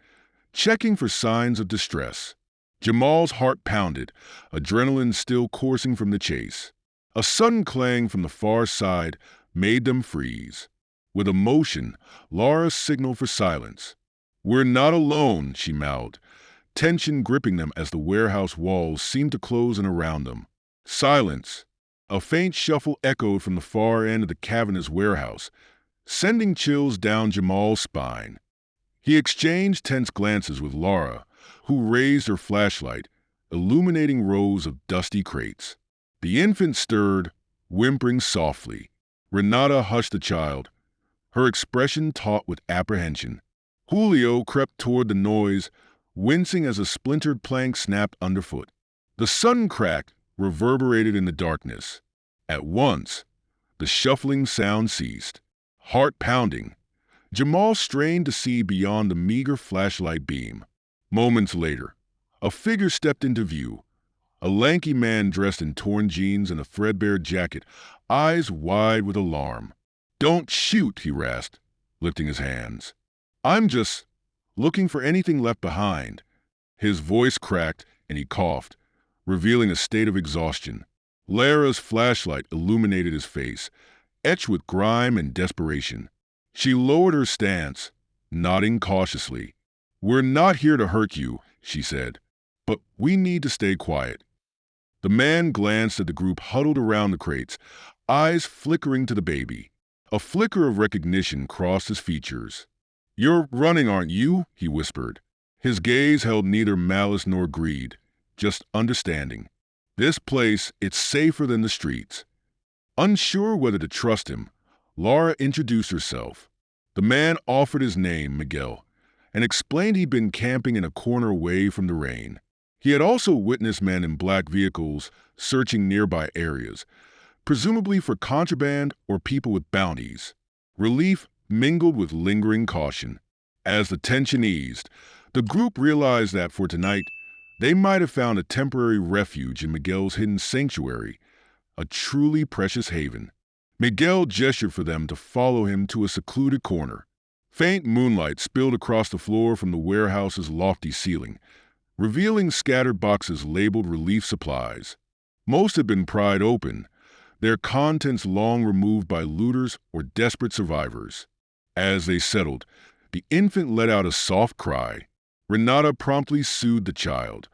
checking for signs of distress. Jamal's heart pounded, adrenaline still coursing from the chase. A sudden clang from the far side made them freeze. With emotion, Laura signaled for silence. "We're not alone," she mouthed, tension gripping them as the warehouse walls seemed to close in around them. Silence. A faint shuffle echoed from the far end of the cavernous warehouse, sending chills down Jamal's spine. He exchanged tense glances with Laura, who raised her flashlight, illuminating rows of dusty crates. The infant stirred, whimpering softly. Renata hushed the child, her expression taut with apprehension. Julio crept toward the noise, wincing as a splintered plank snapped underfoot. The sudden crack reverberated in the darkness. At once, the shuffling sound ceased. Heart pounding, Jamal strained to see beyond the meager flashlight beam. Moments later, a figure stepped into view. A lanky man dressed in torn jeans and a threadbare jacket, eyes wide with alarm. "Don't shoot," he rasped, lifting his hands. "I'm just looking for anything left behind." His voice cracked and he coughed, revealing a state of exhaustion. Lara's flashlight illuminated his face, etched with grime and desperation. She lowered her stance, nodding cautiously. "We're not here to hurt you," she said, "but we need to stay quiet." The man glanced at the group huddled around the crates, eyes flickering to the baby. A flicker of recognition crossed his features. "You're running, aren't you?" he whispered. His gaze held neither malice nor greed, just understanding. This place, it's safer than the streets. Unsure whether to trust him, Laura introduced herself. The man offered his name, Miguel, and explained he'd been camping in a corner away from the rain. He had also witnessed men in black vehicles searching nearby areas, presumably for contraband or people with bounties. Relief mingled with lingering caution. As the tension eased, the group realized that for tonight, they might have found a temporary refuge in Miguel's hidden sanctuary, a truly precious haven. Miguel gestured for them to follow him to a secluded corner. Faint moonlight spilled across the floor from the warehouse's lofty ceiling, revealing scattered boxes labeled relief supplies. Most had been pried open, their contents long removed by looters or desperate survivors. As they settled, the infant let out a soft cry. Renata promptly soothed the child,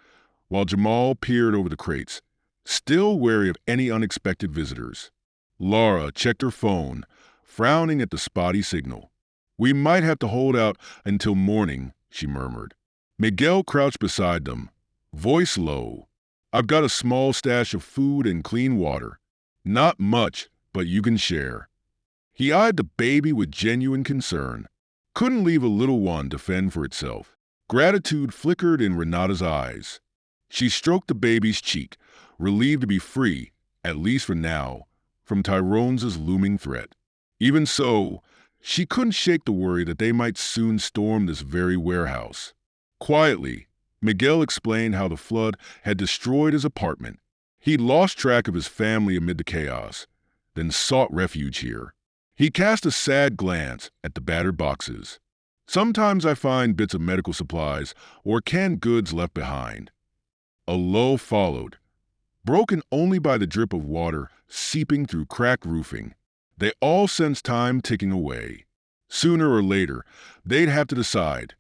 while Jamal peered over the crates, still wary of any unexpected visitors. Laura checked her phone, frowning at the spotty signal. "We might have to hold out until morning," she murmured. Miguel crouched beside them, voice low. "I've got a small stash of food and clean water. Not much, but you can share." He eyed the baby with genuine concern. Couldn't leave a little one to fend for itself. Gratitude flickered in Renata's eyes. She stroked the baby's cheek, relieved to be free, at least for now, from Tyrone's looming threat. Even so, she couldn't shake the worry that they might soon storm this very warehouse. Quietly, Miguel explained how the flood had destroyed his apartment. He'd lost track of his family amid the chaos, then sought refuge here. He cast a sad glance at the battered boxes. "Sometimes I find bits of medical supplies or canned goods left behind." A lull followed, broken only by the drip of water seeping through cracked roofing. They all sensed time ticking away. Sooner or later, they'd have to decide: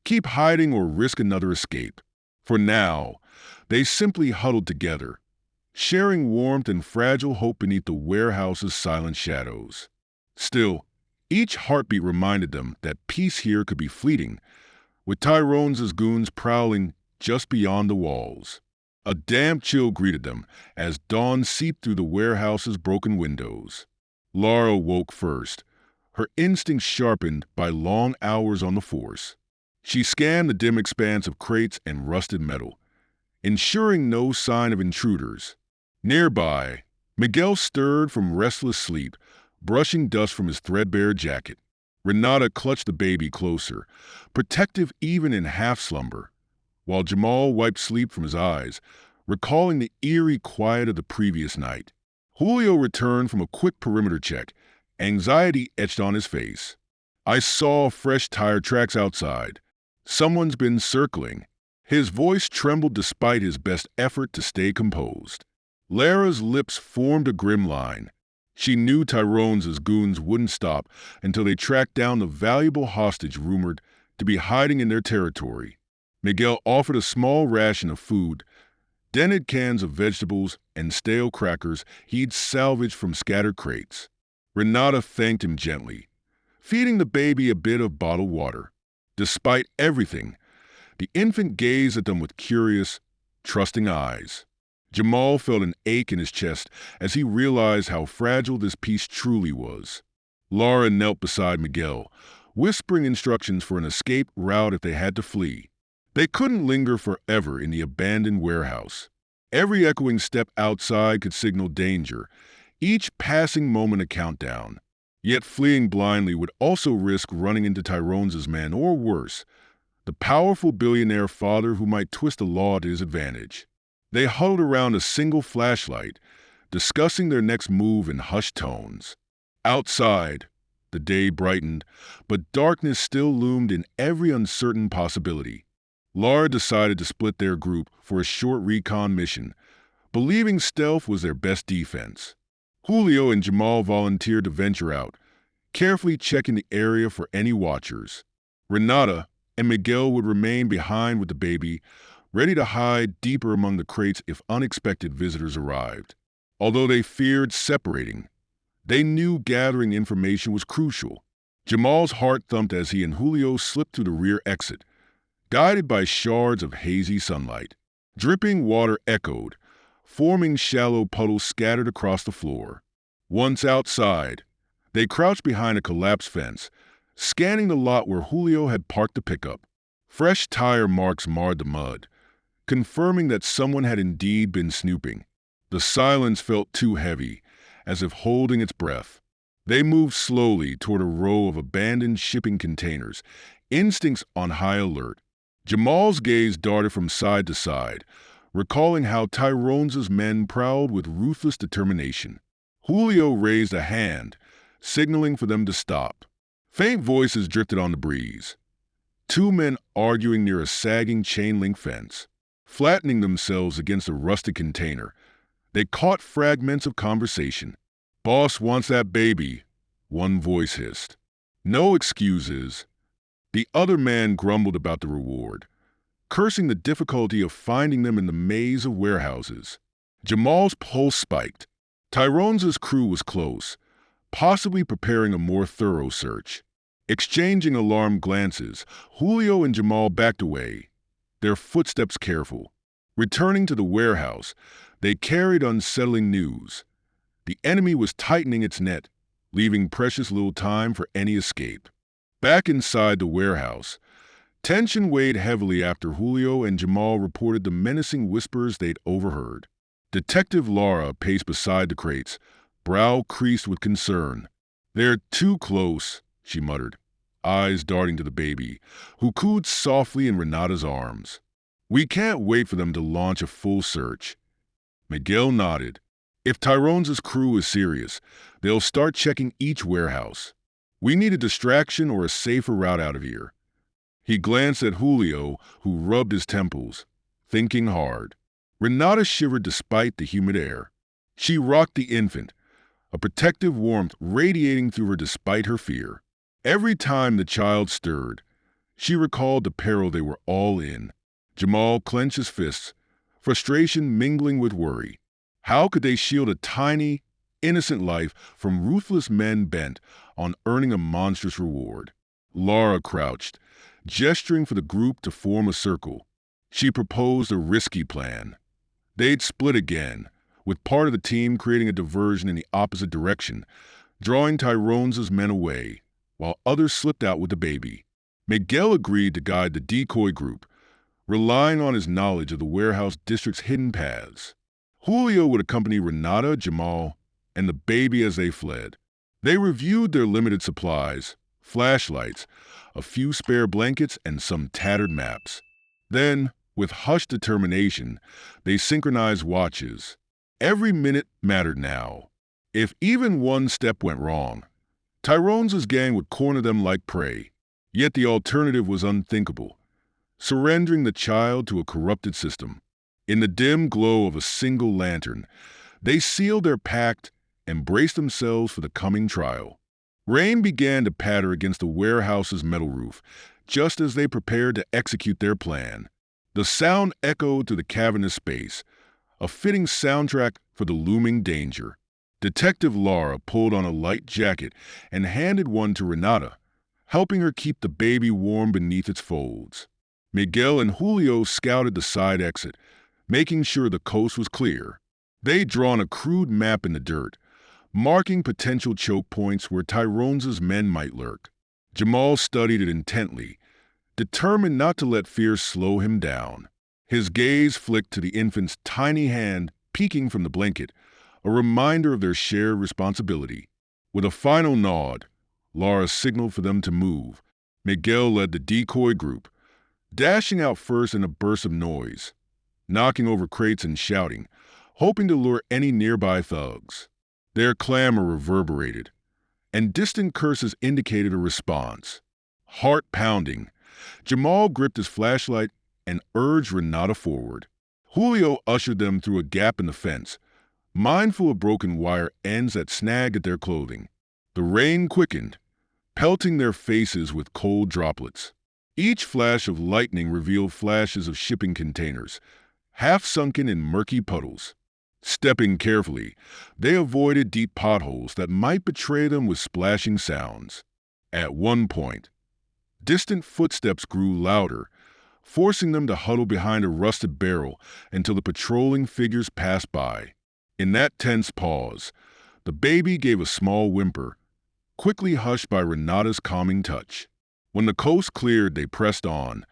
keep hiding or risk another escape. For now, they simply huddled together, sharing warmth and fragile hope beneath the warehouse's silent shadows. Still, each heartbeat reminded them that peace here could be fleeting, with Tyrone's goons prowling just beyond the walls. A damp chill greeted them as dawn seeped through the warehouse's broken windows. Laura woke first, her instincts sharpened by long hours on the force. She scanned the dim expanse of crates and rusted metal, ensuring no sign of intruders. Nearby, Miguel stirred from restless sleep, brushing dust from his threadbare jacket. Renata clutched the baby closer, protective even in half-slumber, while Jamal wiped sleep from his eyes, recalling the eerie quiet of the previous night. Julio returned from a quick perimeter check, anxiety etched on his face. "I saw fresh tire tracks outside. Someone's been circling." His voice trembled despite his best effort to stay composed. Lara's lips formed a grim line. She knew Tyrone's goons wouldn't stop until they tracked down the valuable hostage rumored to be hiding in their territory. Miguel offered a small ration of food, dented cans of vegetables, and stale crackers he'd salvaged from scattered crates. Renata thanked him gently, feeding the baby a bit of bottled water. Despite everything, the infant gazed at them with curious, trusting eyes. Jamal felt an ache in his chest as he realized how fragile this peace truly was. Laura knelt beside Miguel, whispering instructions for an escape route if they had to flee. They couldn't linger forever in the abandoned warehouse. Every echoing step outside could signal danger, each passing moment a countdown. Yet fleeing blindly would also risk running into Tyrone's men, or worse, the powerful billionaire father who might twist the law to his advantage. They huddled around a single flashlight, discussing their next move in hushed tones. Outside, the day brightened, but darkness still loomed in every uncertain possibility. Laura decided to split their group for a short recon mission, believing stealth was their best defense. Julio and Jamal volunteered to venture out, carefully checking the area for any watchers. Renata, and Miguel would remain behind with the baby, ready to hide deeper among the crates if unexpected visitors arrived. Although they feared separating, they knew gathering information was crucial. Jamal's heart thumped as he and Julio slipped through the rear exit, guided by shards of hazy sunlight. Dripping water echoed, forming shallow puddles scattered across the floor. Once outside, they crouched behind a collapsed fence, scanning the lot where Julio had parked the pickup. Fresh tire marks marred the mud, confirming that someone had indeed been snooping. The silence felt too heavy, as if holding its breath. They moved slowly toward a row of abandoned shipping containers, instincts on high alert. Jamal's gaze darted from side to side, recalling how Tyrone's men prowled with ruthless determination. Julio raised a hand, signaling for them to stop. Faint voices drifted on the breeze. Two men arguing near a sagging chain-link fence, flattening themselves against a rusted container. They caught fragments of conversation. "Boss wants that baby," one voice hissed. "No excuses." The other man grumbled about the reward, cursing the difficulty of finding them in the maze of warehouses. Jamal's pulse spiked. Tyrone's crew was close, possibly preparing a more thorough search. Exchanging alarmed glances, Julio and Jamal backed away, their footsteps careful. Returning to the warehouse, they carried unsettling news. The enemy was tightening its net, leaving precious little time for any escape. Back inside the warehouse, tension weighed heavily after Julio and Jamal reported the menacing whispers they'd overheard. Detective Laura paced beside the crates, brow creased with concern. "They're too close," she muttered, eyes darting to the baby, who cooed softly in Renata's arms. "We can't wait for them to launch a full search." Miguel nodded. "If Tyrone's crew is serious, they'll start checking each warehouse. We need a distraction or a safer route out of here." He glanced at Julio, who rubbed his temples, thinking hard. Renata shivered despite the humid air. She rocked the infant, a protective warmth radiating through her despite her fear. Every time the child stirred, she recalled the peril they were all in. Jamal clenched his fists, frustration mingling with worry. How could they shield a tiny, innocent life from ruthless men bent on earning a monstrous reward? Laura crouched, gesturing for the group to form a circle. She proposed a risky plan. They'd split again, with part of the team creating a diversion in the opposite direction, drawing Tyrone's men away, while others slipped out with the baby. Miguel agreed to guide the decoy group, relying on his knowledge of the warehouse district's hidden paths. Julio would accompany Renata, Jamal, and the baby as they fled. They reviewed their limited supplies, flashlights, a few spare blankets, and some tattered maps. Then, with hushed determination, they synchronized watches. Every minute mattered now. If even one step went wrong, Tyrone's gang would corner them like prey. Yet the alternative was unthinkable: surrendering the child to a corrupted system. In the dim glow of a single lantern, they sealed their pact and braced themselves for the coming trial. Rain began to patter against the warehouse's metal roof, just as they prepared to execute their plan. The sound echoed through the cavernous space, a fitting soundtrack for the looming danger. Detective Laura pulled on a light jacket and handed one to Renata, helping her keep the baby warm beneath its folds. Miguel and Julio scouted the side exit, making sure the coast was clear. They'd drawn a crude map in the dirt, marking potential choke points where Tyrone's men might lurk. Jamal studied it intently, determined not to let fear slow him down. His gaze flicked to the infant's tiny hand peeking from the blanket, a reminder of their shared responsibility. With a final nod, Laura signaled for them to move. Miguel led the decoy group, dashing out first in a burst of noise, knocking over crates and shouting, hoping to lure any nearby thugs. Their clamor reverberated, and distant curses indicated a response. Heart pounding, Jamal gripped his flashlight and urged Renata forward. Julio ushered them through a gap in the fence, mindful of broken wire ends that snagged at their clothing. The rain quickened, pelting their faces with cold droplets. Each flash of lightning revealed flashes of shipping containers, half sunken in murky puddles. Stepping carefully, they avoided deep potholes that might betray them with splashing sounds. At one point, distant footsteps grew louder, forcing them to huddle behind a rusted barrel until the patrolling figures passed by. In that tense pause, the baby gave a small whimper, quickly hushed by Renata's calming touch. When the coast cleared, they pressed on,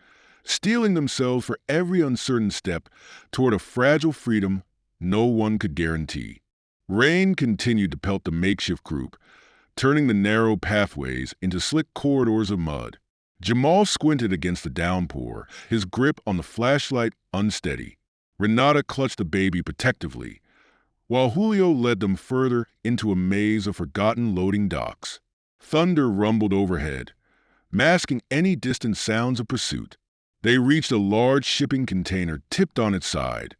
steeling themselves for every uncertain step toward a fragile freedom no one could guarantee. Rain continued to pelt the makeshift group, turning the narrow pathways into slick corridors of mud. Jamal squinted against the downpour, his grip on the flashlight unsteady. Renata clutched the baby protectively, while Julio led them further into a maze of forgotten loading docks. Thunder rumbled overhead, masking any distant sounds of pursuit. They reached a large shipping container tipped on its side.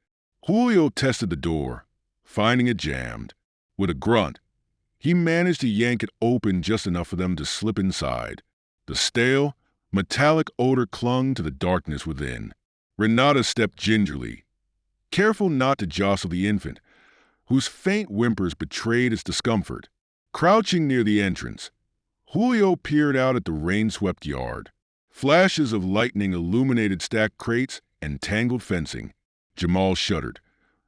Julio tested the door, finding it jammed. With a grunt, he managed to yank it open just enough for them to slip inside. The stale, metallic odor clung to the darkness within. Renata stepped gingerly, careful not to jostle the infant, whose faint whimpers betrayed its discomfort. Crouching near the entrance, Julio peered out at the rain-swept yard. Flashes of lightning illuminated stacked crates and tangled fencing. Jamal shuddered,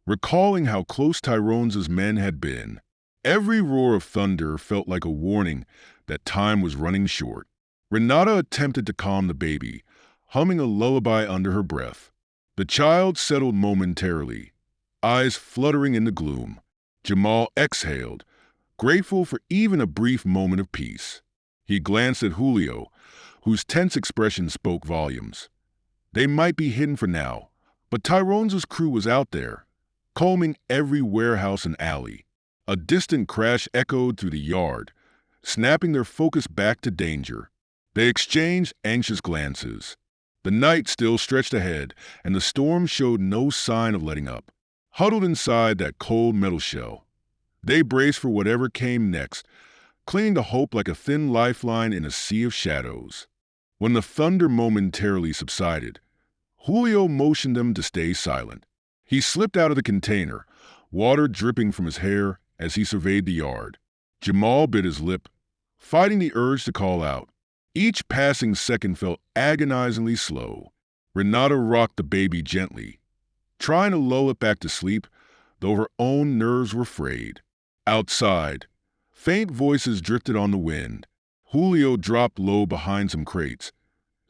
recalling how close Tyrone's men had been. Every roar of thunder felt like a warning that time was running short. Renata attempted to calm the baby, humming a lullaby under her breath. The child settled momentarily, eyes fluttering in the gloom. Jamal exhaled, grateful for even a brief moment of peace. He glanced at Julio, whose tense expression spoke volumes. They might be hidden for now, but Tyrone's crew was out there, combing every warehouse and alley. A distant crash echoed through the yard, snapping their focus back to danger. They exchanged anxious glances. The night still stretched ahead, and the storm showed no sign of letting up. Huddled inside that cold metal shell, they braced for whatever came next, clinging to hope like a thin lifeline in a sea of shadows. When the thunder momentarily subsided, Julio motioned them to stay silent. He slipped out of the container, water dripping from his hair as he surveyed the yard. Jamal bit his lip, fighting the urge to call out. Each passing second felt agonizingly slow. Renata rocked the baby gently, trying to lull it back to sleep, though her own nerves were frayed. Outside, faint voices drifted on the wind. Julio dropped low behind some crates,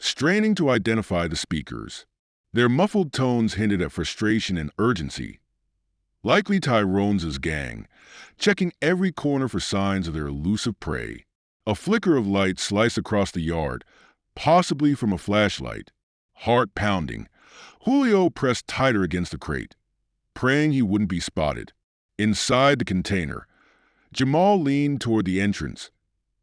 straining to identify the speakers. Their muffled tones hinted at frustration and urgency. Likely Tyrone's gang, checking every corner for signs of their elusive prey. A flicker of light sliced across the yard, possibly from a flashlight. Heart pounding, Julio pressed tighter against the crate, praying he wouldn't be spotted. Inside the container, Jamal leaned toward the entrance,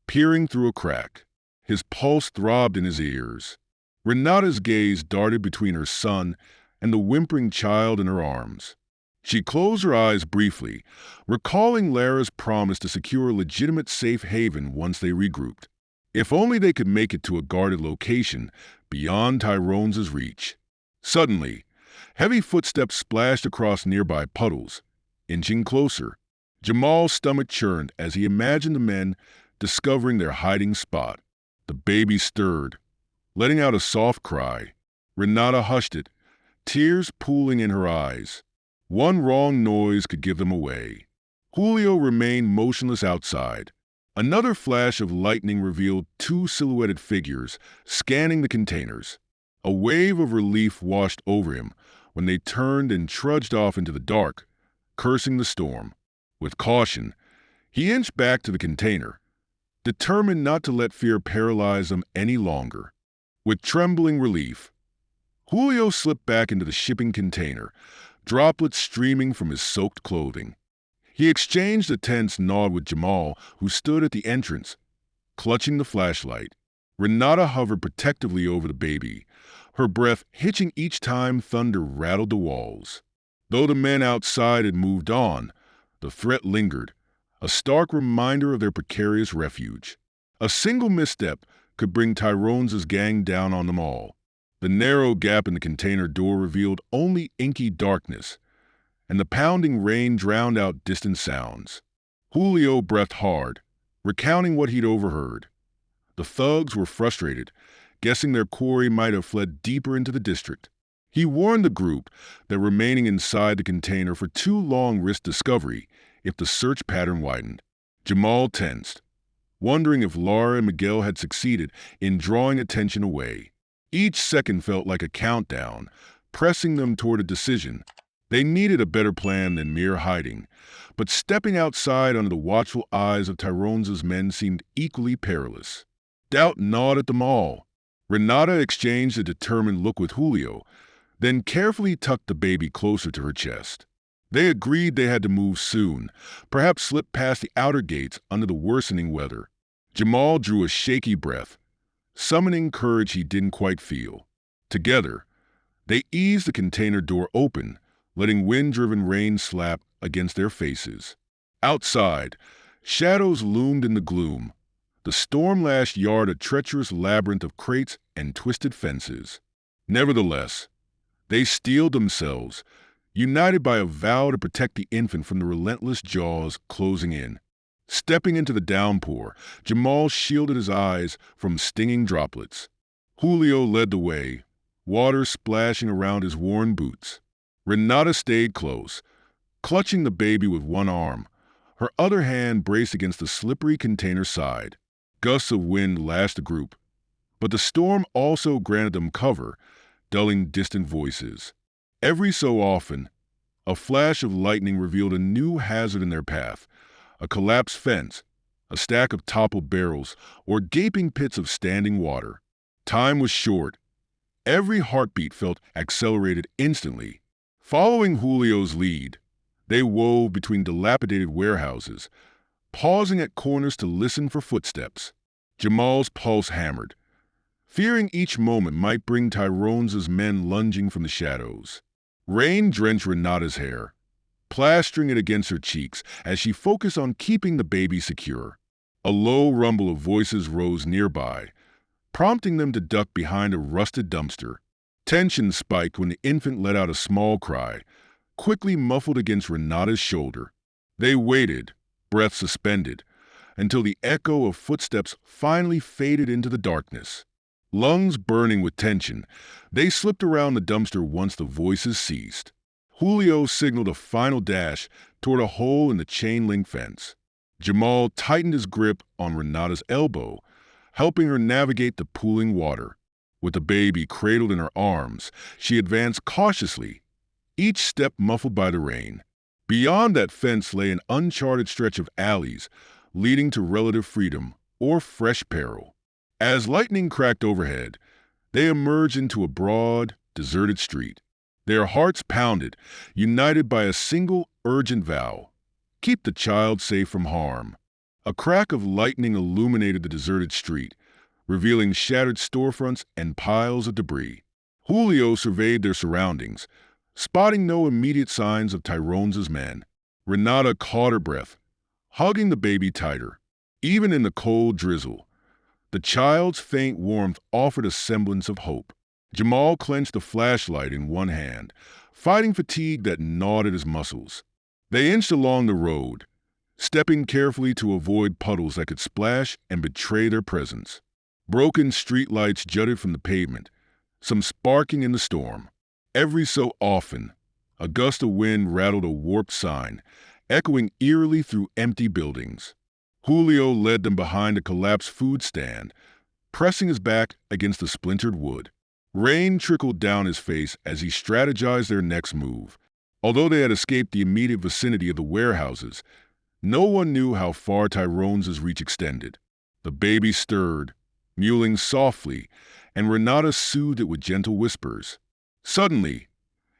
peering through a crack. His pulse throbbed in his ears. Renata's gaze darted between her son and the whimpering child in her arms. She closed her eyes briefly, recalling Lara's promise to secure a legitimate safe haven once they regrouped. If only they could make it to a guarded location beyond Tyrone's reach. Suddenly, heavy footsteps splashed across nearby puddles, inching closer. Jamal's stomach churned as he imagined the men discovering their hiding spot. The baby stirred, letting out a soft cry. Renata hushed it, tears pooling in her eyes. One wrong noise could give them away. Julio remained motionless outside. Another flash of lightning revealed two silhouetted figures scanning the containers. A wave of relief washed over him when they turned and trudged off into the dark, cursing the storm. With caution, he inched back to the container, determined not to let fear paralyze them any longer. With trembling relief, Julio slipped back into the shipping container, droplets streaming from his soaked clothing. He exchanged a tense nod with Jamal, who stood at the entrance, clutching the flashlight. Renata hovered protectively over the baby, her breath hitching each time thunder rattled the walls. Though the men outside had moved on, the threat lingered, a stark reminder of their precarious refuge. A single misstep could bring Tyrone's gang down on them all. The narrow gap in the container door revealed only inky darkness, and the pounding rain drowned out distant sounds. Julio breathed hard, recounting what he'd overheard. The thugs were frustrated, guessing their quarry might have fled deeper into the district. He warned the group that remaining inside the container for too long risked discovery if the search pattern widened. Jamal tensed, wondering if Lara and Miguel had succeeded in drawing attention away. Each second felt like a countdown, pressing them toward a decision. They needed a better plan than mere hiding, but stepping outside under the watchful eyes of Tyrone's men seemed equally perilous. Doubt gnawed at them all. Renata exchanged a determined look with Julio, then carefully tucked the baby closer to her chest. They agreed they had to move soon, perhaps slip past the outer gates under the worsening weather. Jamal drew a shaky breath, summoning courage he didn't quite feel. Together, they eased the container door open, letting wind-driven rain slap against their faces. Outside, shadows loomed in the gloom, the storm-lashed yard a treacherous labyrinth of crates and twisted fences. Nevertheless, they steeled themselves, united by a vow to protect the infant from the relentless jaws closing in. Stepping into the downpour, Jamal shielded his eyes from stinging droplets. Julio led the way, water splashing around his worn boots. Renata stayed close, clutching the baby with one arm, her other hand braced against the slippery container side. Gusts of wind lashed the group, but the storm also granted them cover, dulling distant voices. Every so often, a flash of lightning revealed a new hazard in their path, a collapsed fence, a stack of toppled barrels, or gaping pits of standing water. Time was short. Every heartbeat felt accelerated instantly. Following Julio's lead, they wove between dilapidated warehouses, pausing at corners to listen for footsteps. Jamal's pulse hammered, fearing each moment might bring Tyrone's men lunging from the shadows. Rain drenched Renata's hair, plastering it against her cheeks as she focused on keeping the baby secure. A low rumble of voices rose nearby, prompting them to duck behind a rusted dumpster. Tension spiked when the infant let out a small cry, quickly muffled against Renata's shoulder. They waited, breath suspended, until the echo of footsteps finally faded into the darkness. Lungs burning with tension, they slipped around the dumpster once the voices ceased. Julio signaled a final dash toward a hole in the chain-link fence. Jamal tightened his grip on Renata's elbow, helping her navigate the pooling water. With the baby cradled in her arms, she advanced cautiously, each step muffled by the rain. Beyond that fence lay an uncharted stretch of alleys, leading to relative freedom or fresh peril. As lightning cracked overhead, they emerged into a broad, deserted street. Their hearts pounded, united by a single urgent vow: keep the child safe from harm. A crack of lightning illuminated the deserted street, revealing shattered storefronts and piles of debris. Julio surveyed their surroundings, spotting no immediate signs of Tyrone's men. Renata caught her breath, hugging the baby tighter. Even in the cold drizzle, the child's faint warmth offered a semblance of hope. Jamal clenched a flashlight in one hand, fighting fatigue that gnawed at his muscles. They inched along the road, stepping carefully to avoid puddles that could splash and betray their presence. Broken streetlights jutted from the pavement, some sparking in the storm. Every so often, a gust of wind rattled a warped sign, echoing eerily through empty buildings. Julio led them behind a collapsed food stand, pressing his back against the splintered wood. Rain trickled down his face as he strategized their next move. Although they had escaped the immediate vicinity of the warehouses, no one knew how far Tyrone's reach extended. The baby stirred, mewling softly, and Renata soothed it with gentle whispers. Suddenly,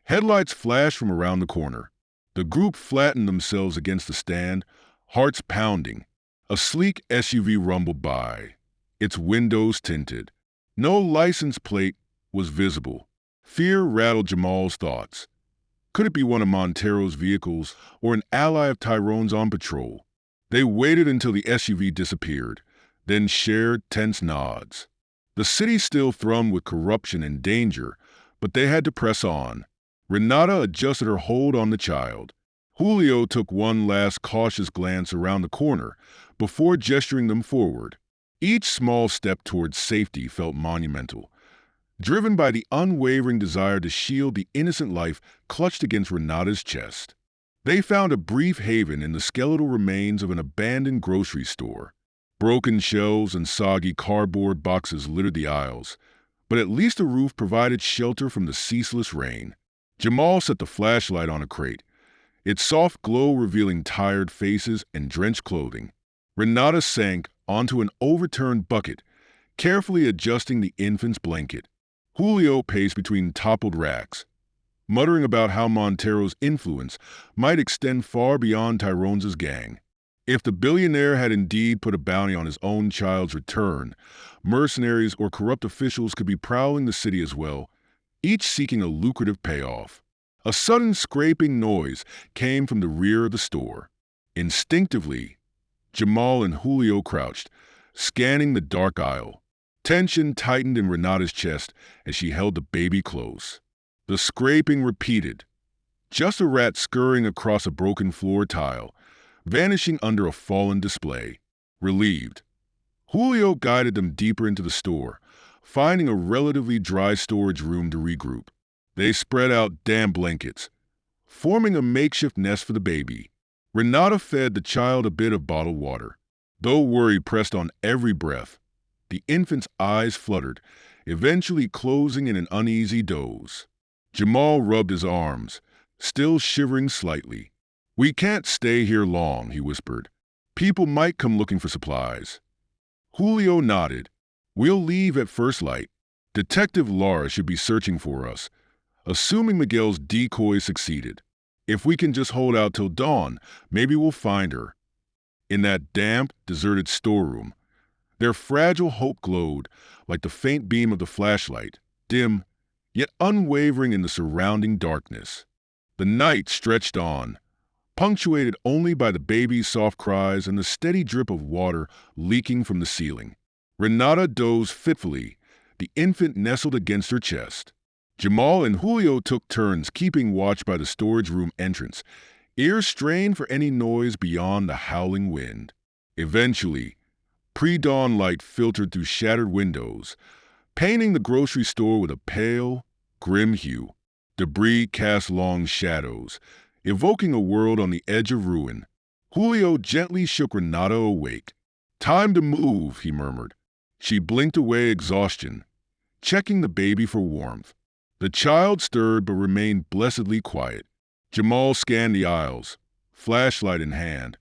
headlights flashed from around the corner. The group flattened themselves against the stand, hearts pounding. A sleek SUV rumbled by, its windows tinted. No license plate was visible. Fear rattled Jamal's thoughts. Could it be one of Montero's vehicles or an ally of Tyrone's on patrol? They waited until the SUV disappeared, then shared tense nods. The city still thrummed with corruption and danger, but they had to press on. Renata adjusted her hold on the child. Julio took one last cautious glance around the corner before gesturing them forward. Each small step towards safety felt monumental, driven by the unwavering desire to shield the innocent life clutched against Renata's chest. They found a brief haven in the skeletal remains of an abandoned grocery store. Broken shelves and soggy cardboard boxes littered the aisles, but at least the roof provided shelter from the ceaseless rain. Jamal set the flashlight on a crate, its soft glow revealing tired faces and drenched clothing. Renata sank onto an overturned bucket, carefully adjusting the infant's blanket. Julio paced between toppled racks, muttering about how Montero's influence might extend far beyond Tyrone's gang. If the billionaire had indeed put a bounty on his own child's return, mercenaries or corrupt officials could be prowling the city as well, each seeking a lucrative payoff. A sudden scraping noise came from the rear of the store. Instinctively, Jamal and Julio crouched, scanning the dark aisle. Tension tightened in Renata's chest as she held the baby close. The scraping repeated, just a rat scurrying across a broken floor tile, vanishing under a fallen display. Relieved, Julio guided them deeper into the store, finding a relatively dry storage room to regroup. They spread out damp blankets, forming a makeshift nest for the baby. Renata fed the child a bit of bottled water. Though worry pressed on every breath, the infant's eyes fluttered, eventually closing in an uneasy doze. Jamal rubbed his arms, still shivering slightly. "We can't stay here long," he whispered. "People might come looking for supplies." Julio nodded. "We'll leave at first light. Detective Lara should be searching for us, assuming Miguel's decoy succeeded. If we can just hold out till dawn, maybe we'll find her." In that damp, deserted storeroom, their fragile hope glowed like the faint beam of the flashlight, dim, yet unwavering in the surrounding darkness. The night stretched on, punctuated only by the baby's soft cries and the steady drip of water leaking from the ceiling. Renata dozed fitfully, the infant nestled against her chest. Jamal and Julio took turns keeping watch by the storage room entrance, ears strained for any noise beyond the howling wind. Eventually, pre-dawn light filtered through shattered windows, painting the grocery store with a pale, grim hue. Debris cast long shadows, evoking a world on the edge of ruin. Julio gently shook Renata awake. "Time to move," he murmured. She blinked away exhaustion, checking the baby for warmth. The child stirred but remained blessedly quiet. Jamal scanned the aisles, flashlight in hand,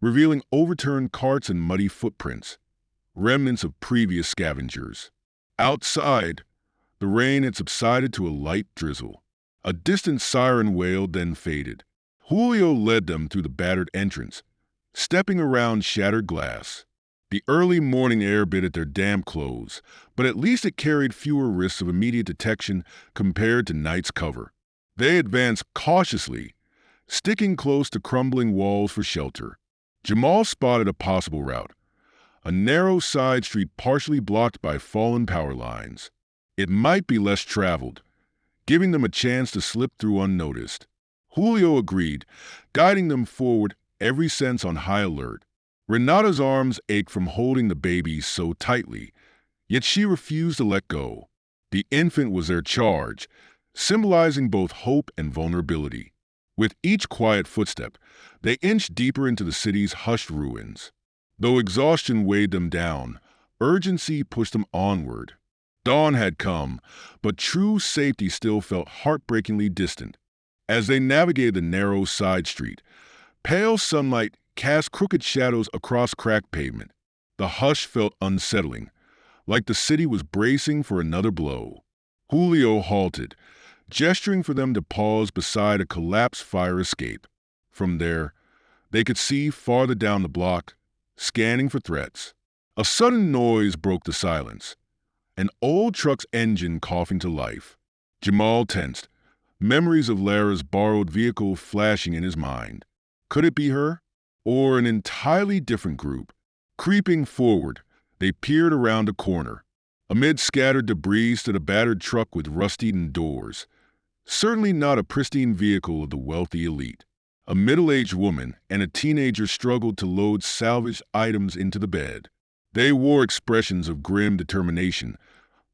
revealing overturned carts and muddy footprints, remnants of previous scavengers. Outside, the rain had subsided to a light drizzle. A distant siren wailed, then faded. Julio led them through the battered entrance, stepping around shattered glass. The early morning air bit at their damp clothes, but at least it carried fewer risks of immediate detection compared to night's cover. They advanced cautiously, sticking close to crumbling walls for shelter. Jamal spotted a possible route, a narrow side street partially blocked by fallen power lines. It might be less traveled, giving them a chance to slip through unnoticed. Julio agreed, guiding them forward, every sense on high alert. Renata's arms ached from holding the baby so tightly, yet she refused to let go. The infant was their charge, symbolizing both hope and vulnerability. With each quiet footstep, they inched deeper into the city's hushed ruins. Though exhaustion weighed them down, urgency pushed them onward. Dawn had come, but true safety still felt heartbreakingly distant. As they navigated the narrow side street, pale sunlight cast crooked shadows across cracked pavement. The hush felt unsettling, like the city was bracing for another blow. Julio halted, gesturing for them to pause beside a collapsed fire escape. From there, they could see farther down the block, scanning for threats. A sudden noise broke the silence, an old truck's engine coughing to life. Jamal tensed, memories of Lara's borrowed vehicle flashing in his mind. Could it be her? Or an entirely different group? Creeping forward, They peered around a corner. Amid scattered debris stood a battered truck with rust-eaten doors. Certainly not a pristine vehicle of the wealthy elite. A middle-aged woman and a teenager struggled to load salvaged items into the bed. They wore expressions of grim determination,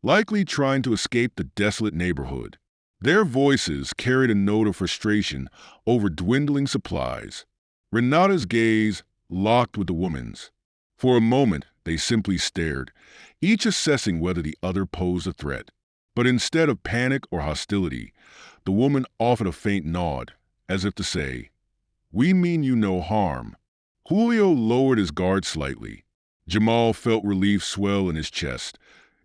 likely trying to escape the desolate neighborhood. Their voices carried a note of frustration over dwindling supplies. Renata's gaze locked with the woman's. For a moment, they simply stared, each assessing whether the other posed a threat. But instead of panic or hostility, the woman offered a faint nod, as if to say, "We mean you no harm." Julio lowered his guard slightly. Jamal felt relief swell in his chest,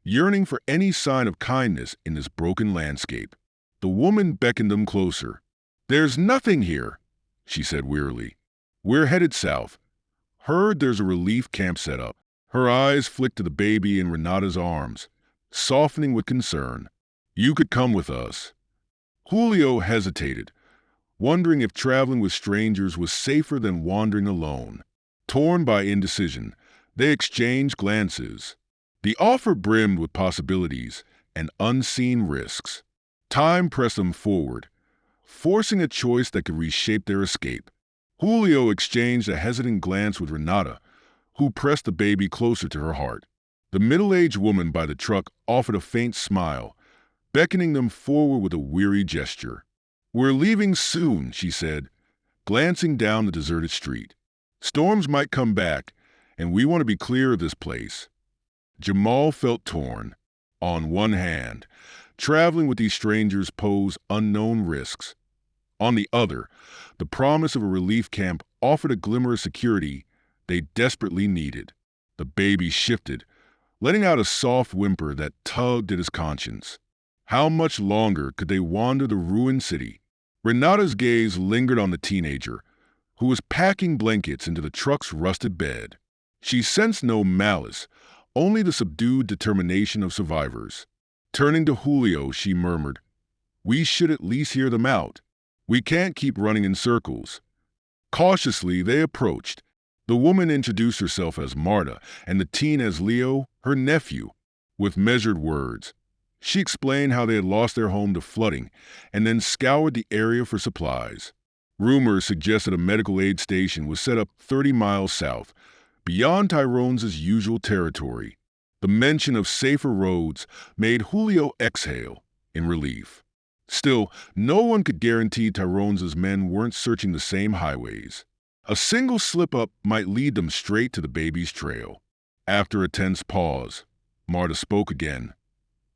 yearning for any sign of kindness in this broken landscape. The woman beckoned them closer. "There's nothing here," she said wearily. "We're headed south. Heard there's a relief camp set up." Her eyes flicked to the baby in Renata's arms, softening with concern. "You could come with us." Julio hesitated, wondering if traveling with strangers was safer than wandering alone. Torn by indecision, they exchanged glances. The offer brimmed with possibilities and unseen risks. Time pressed them forward, forcing a choice that could reshape their escape. Julio exchanged a hesitant glance with Renata, who pressed the baby closer to her heart. The middle-aged woman by the truck offered a faint smile, beckoning them forward with a weary gesture. "We're leaving soon," she said, glancing down the deserted street. "Storms might come back, and we want to be clear of this place." Jamal felt torn. On one hand, traveling with these strangers posed unknown risks. On the other, the promise of a relief camp offered a glimmer of security they desperately needed. The baby shifted, letting out a soft whimper that tugged at his conscience. How much longer could they wander the ruined city? Renata's gaze lingered on the teenager, who was packing blankets into the truck's rusted bed. She sensed no malice, only the subdued determination of survivors. Turning to Julio, she murmured, "We should at least hear them out. We can't keep running in circles." Cautiously, they approached. The woman introduced herself as Marta and the teen as Leo, her nephew. With measured words, she explained how they had lost their home to flooding and then scoured the area for supplies. Rumors suggested a medical aid station was set up 30 miles south, beyond Tyrone's usual territory. The mention of safer roads made Julio exhale in relief. Still, no one could guarantee Tyrone's men weren't searching the same highways. A single slip-up might lead them straight to the baby's trail. After a tense pause, Marta spoke again.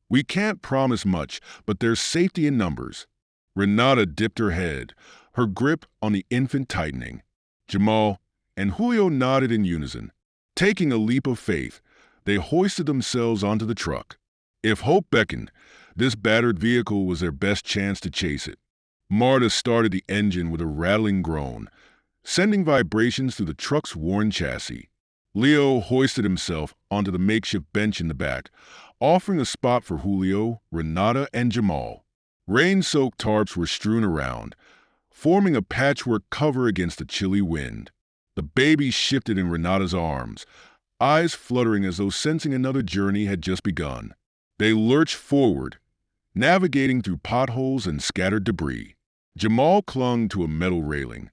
"We can't promise much, but there's safety in numbers." Renata dipped her head, her grip on the infant tightening. Jamal and Julio nodded in unison. Taking a leap of faith, they hoisted themselves onto the truck. If hope beckoned, this battered vehicle was their best chance to chase it. Marta started the engine with a rattling groan, sending vibrations through the truck's worn chassis. Leo hoisted himself onto the makeshift bench in the back, offering a spot for Julio, Renata, and Jamal. Rain-soaked tarps were strewn around, forming a patchwork cover against the chilly wind. The baby shifted in Renata's arms, eyes fluttering as though sensing another journey had just begun. They lurched forward, navigating through potholes and scattered debris. Jamal clung to a metal railing,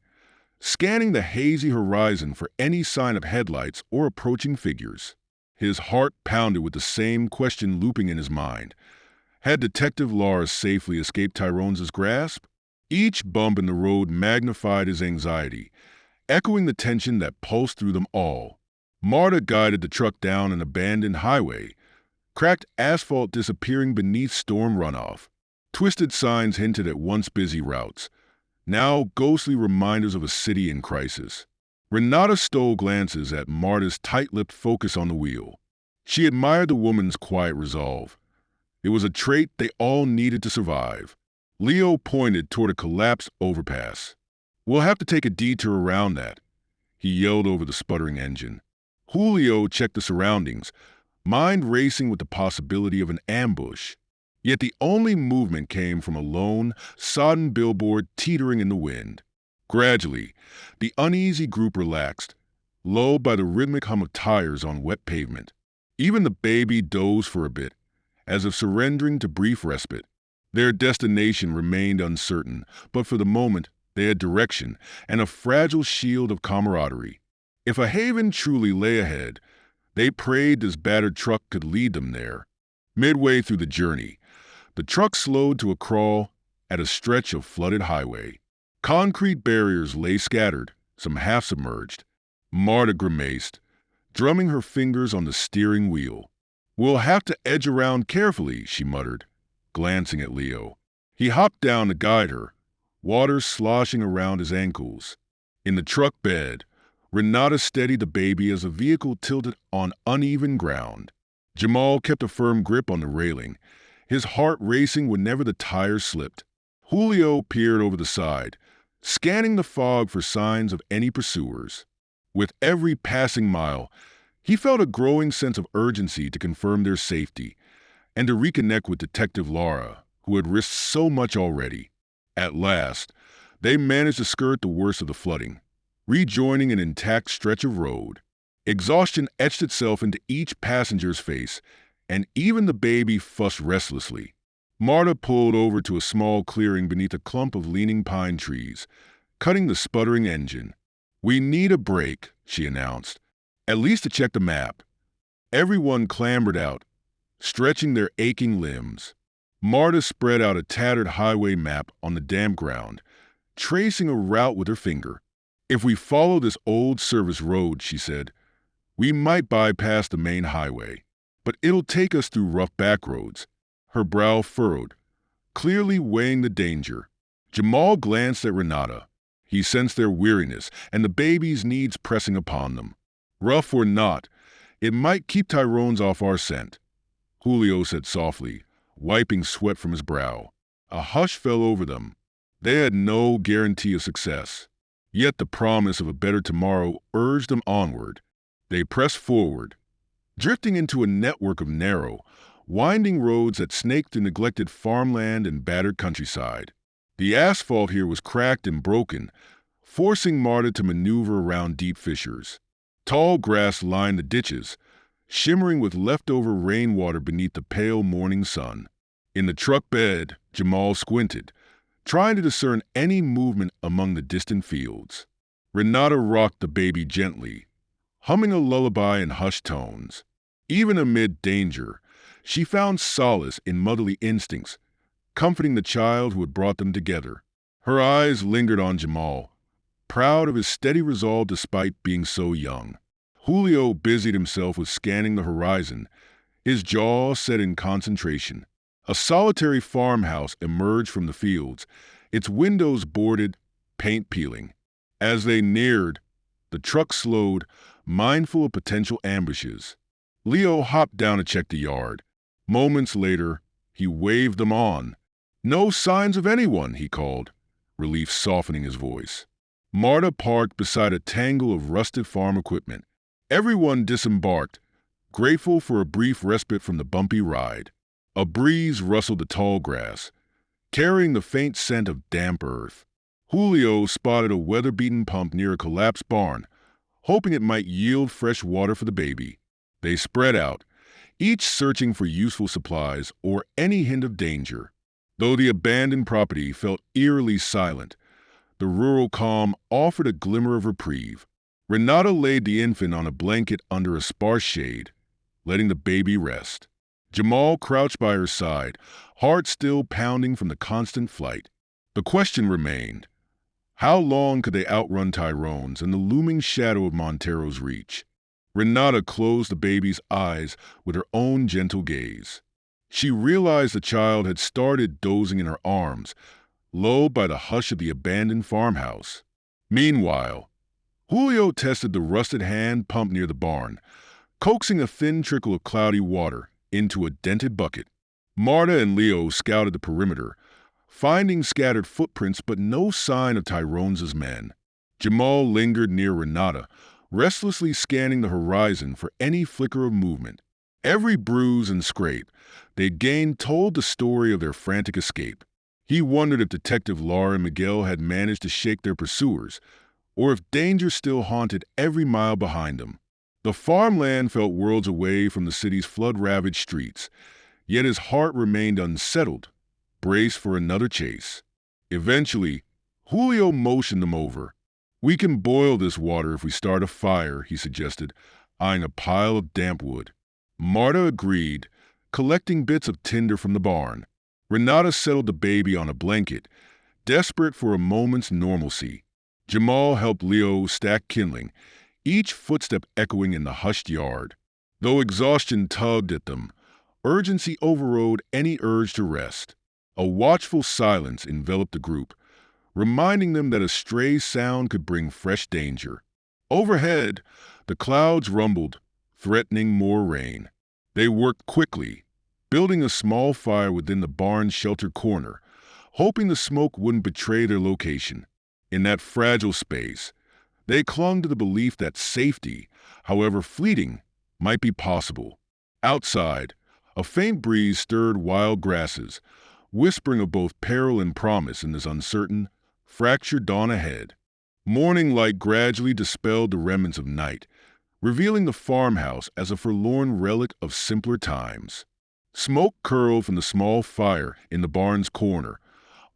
scanning the hazy horizon for any sign of headlights or approaching figures. His heart pounded with the same question looping in his mind. Had Detective Lars safely escaped Tyrone's grasp? Each bump in the road magnified his anxiety, echoing the tension that pulsed through them all. Marta guided the truck down an abandoned highway, cracked asphalt disappearing beneath storm runoff. Twisted signs hinted at once busy routes, now ghostly reminders of a city in crisis. Renata stole glances at Marta's tight-lipped focus on the wheel. She admired the woman's quiet resolve. It was a trait they all needed to survive. Leo pointed toward a collapsed overpass. "We'll have to take a detour around that," he yelled over the sputtering engine. Julio checked the surroundings, mind racing with the possibility of an ambush. Yet the only movement came from a lone, sodden billboard teetering in the wind. Gradually, the uneasy group relaxed, lulled by the rhythmic hum of tires on wet pavement. Even the baby dozed for a bit, as if surrendering to brief respite. Their destination remained uncertain, but for the moment they had direction and a fragile shield of camaraderie. If a haven truly lay ahead, they prayed this battered truck could lead them there. Midway through the journey, the truck slowed to a crawl at a stretch of flooded highway. Concrete barriers lay scattered, some half submerged. Marta grimaced, drumming her fingers on the steering wheel. "We'll have to edge around carefully," she muttered, glancing at Leo. He hopped down to guide her, water sloshing around his ankles. In the truck bed, Renata steadied the baby as the vehicle tilted on uneven ground. Jamal kept a firm grip on the railing, his heart racing whenever the tires slipped. Julio peered over the side, scanning the fog for signs of any pursuers. With every passing mile, he felt a growing sense of urgency to confirm their safety and to reconnect with Detective Laura, who had risked so much already. At last, they managed to skirt the worst of the flooding, rejoining an intact stretch of road. Exhaustion etched itself into each passenger's face, and even the baby fussed restlessly. Marta pulled over to a small clearing beneath a clump of leaning pine trees, cutting the sputtering engine. "We need a break," she announced, "at least to check the map." Everyone clambered out, stretching their aching limbs. Marta spread out a tattered highway map on the damp ground, tracing a route with her finger. "If we follow this old service road," she said, "we might bypass the main highway, but it'll take us through rough back roads." Her brow furrowed, clearly weighing the danger. Jamal glanced at Renata. He sensed their weariness and the baby's needs pressing upon them. "Rough or not, it might keep Tyrones off our scent," Julio said softly, wiping sweat from his brow. A hush fell over them. They had no guarantee of success, yet the promise of a better tomorrow urged them onward. They pressed forward, drifting into a network of narrow, winding roads that snaked through neglected farmland and battered countryside. The asphalt here was cracked and broken, forcing Marta to maneuver around deep fissures. Tall grass lined the ditches, shimmering with leftover rainwater beneath the pale morning sun. In the truck bed, Jamal squinted, trying to discern any movement among the distant fields. Renata rocked the baby gently, humming a lullaby in hushed tones. Even amid danger, she found solace in motherly instincts, comforting the child who had brought them together. Her eyes lingered on Jamal, proud of his steady resolve despite being so young. Julio busied himself with scanning the horizon, his jaw set in concentration. A solitary farmhouse emerged from the fields, its windows boarded, paint peeling. As they neared, the truck slowed, mindful of potential ambushes. Leo hopped down to check the yard. Moments later, he waved them on. "No signs of anyone," he called, relief softening his voice. Marta parked beside a tangle of rusted farm equipment. Everyone disembarked, grateful for a brief respite from the bumpy ride. A breeze rustled the tall grass, carrying the faint scent of damp earth. Julio spotted a weather-beaten pump near a collapsed barn, hoping it might yield fresh water for the baby. They spread out, each searching for useful supplies or any hint of danger. Though the abandoned property felt eerily silent, the rural calm offered a glimmer of reprieve. Renata laid the infant on a blanket under a sparse shade, letting the baby rest. Jamal crouched by her side, heart still pounding from the constant flight. The question remained, how long could they outrun Tyrones and the looming shadow of Montero's reach? Renata closed the baby's eyes with her own gentle gaze. She realized the child had started dozing in her arms, lulled by the hush of the abandoned farmhouse. Meanwhile, Julio tested the rusted hand pump near the barn, coaxing a thin trickle of cloudy water into a dented bucket. Marta and Leo scouted the perimeter, finding scattered footprints but no sign of Tyrone's men. Jamal lingered near Renata, restlessly scanning the horizon for any flicker of movement. Every bruise and scrape they'd gained told the story of their frantic escape. He wondered if Detective Laura and Miguel had managed to shake their pursuers, or if danger still haunted every mile behind them. The farmland felt worlds away from the city's flood-ravaged streets, yet his heart remained unsettled, braced for another chase. Eventually, Julio motioned them over. "We can boil this water if we start a fire," he suggested, eyeing a pile of damp wood. Marta agreed, collecting bits of tinder from the barn. Renata settled the baby on a blanket, desperate for a moment's normalcy. Jamal helped Leo stack kindling, each footstep echoing in the hushed yard. Though exhaustion tugged at them, urgency overrode any urge to rest. A watchful silence enveloped the group, reminding them that a stray sound could bring fresh danger. Overhead, the clouds rumbled, threatening more rain. They worked quickly, building a small fire within the barn's shelter corner, hoping the smoke wouldn't betray their location. In that fragile space, they clung to the belief that safety, however fleeting, might be possible. Outside, a faint breeze stirred wild grasses, whispering of both peril and promise in this uncertain, fractured dawn ahead. Morning light gradually dispelled the remnants of night, revealing the farmhouse as a forlorn relic of simpler times. Smoke curled from the small fire in the barn's corner,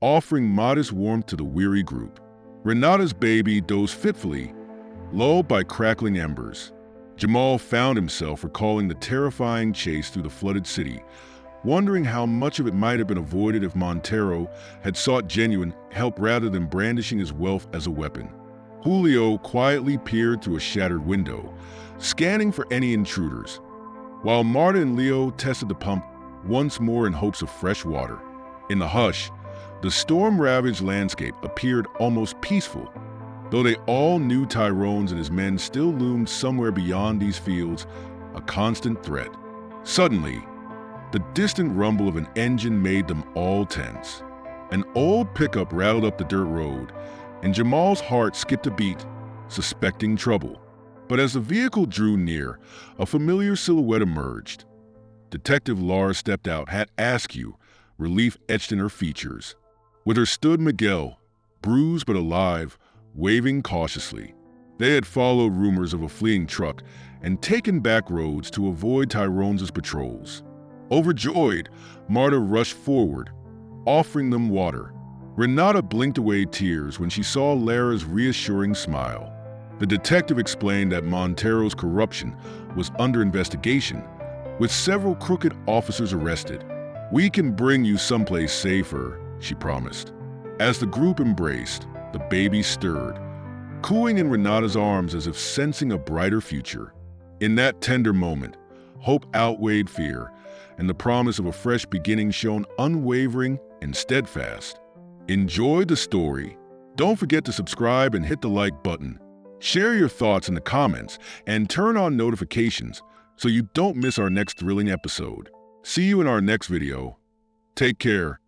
offering modest warmth to the weary group. Renata's baby dozed fitfully, lulled by crackling embers. Jamal found himself recalling the terrifying chase through the flooded city, wondering how much of it might have been avoided if Montero had sought genuine help rather than brandishing his wealth as a weapon. Julio quietly peered through a shattered window, scanning for any intruders, while Marta and Leo tested the pump once more in hopes of fresh water. In the hush, the storm-ravaged landscape appeared almost peaceful, though they all knew Tyrone's and his men still loomed somewhere beyond these fields, a constant threat. Suddenly, the distant rumble of an engine made them all tense. An old pickup rattled up the dirt road, and Jamal's heart skipped a beat, suspecting trouble. But as the vehicle drew near, a familiar silhouette emerged. Detective Laura stepped out, hat askew, relief etched in her features. With her stood Miguel, bruised but alive, waving cautiously. They had followed rumors of a fleeing truck and taken back roads to avoid Tyrone's patrols. Overjoyed, Marta rushed forward, offering them water. Renata blinked away tears when she saw Lara's reassuring smile. The detective explained that Montero's corruption was under investigation, with several crooked officers arrested. "We can bring you someplace safer," she promised. As the group embraced, the baby stirred, cooing in Renata's arms as if sensing a brighter future. In that tender moment, hope outweighed fear, and the promise of a fresh beginning shone unwavering and steadfast. Enjoyed the story? Don't forget to subscribe and hit the like button. Share your thoughts in the comments and turn on notifications so you don't miss our next thrilling episode. See you in our next video. Take care.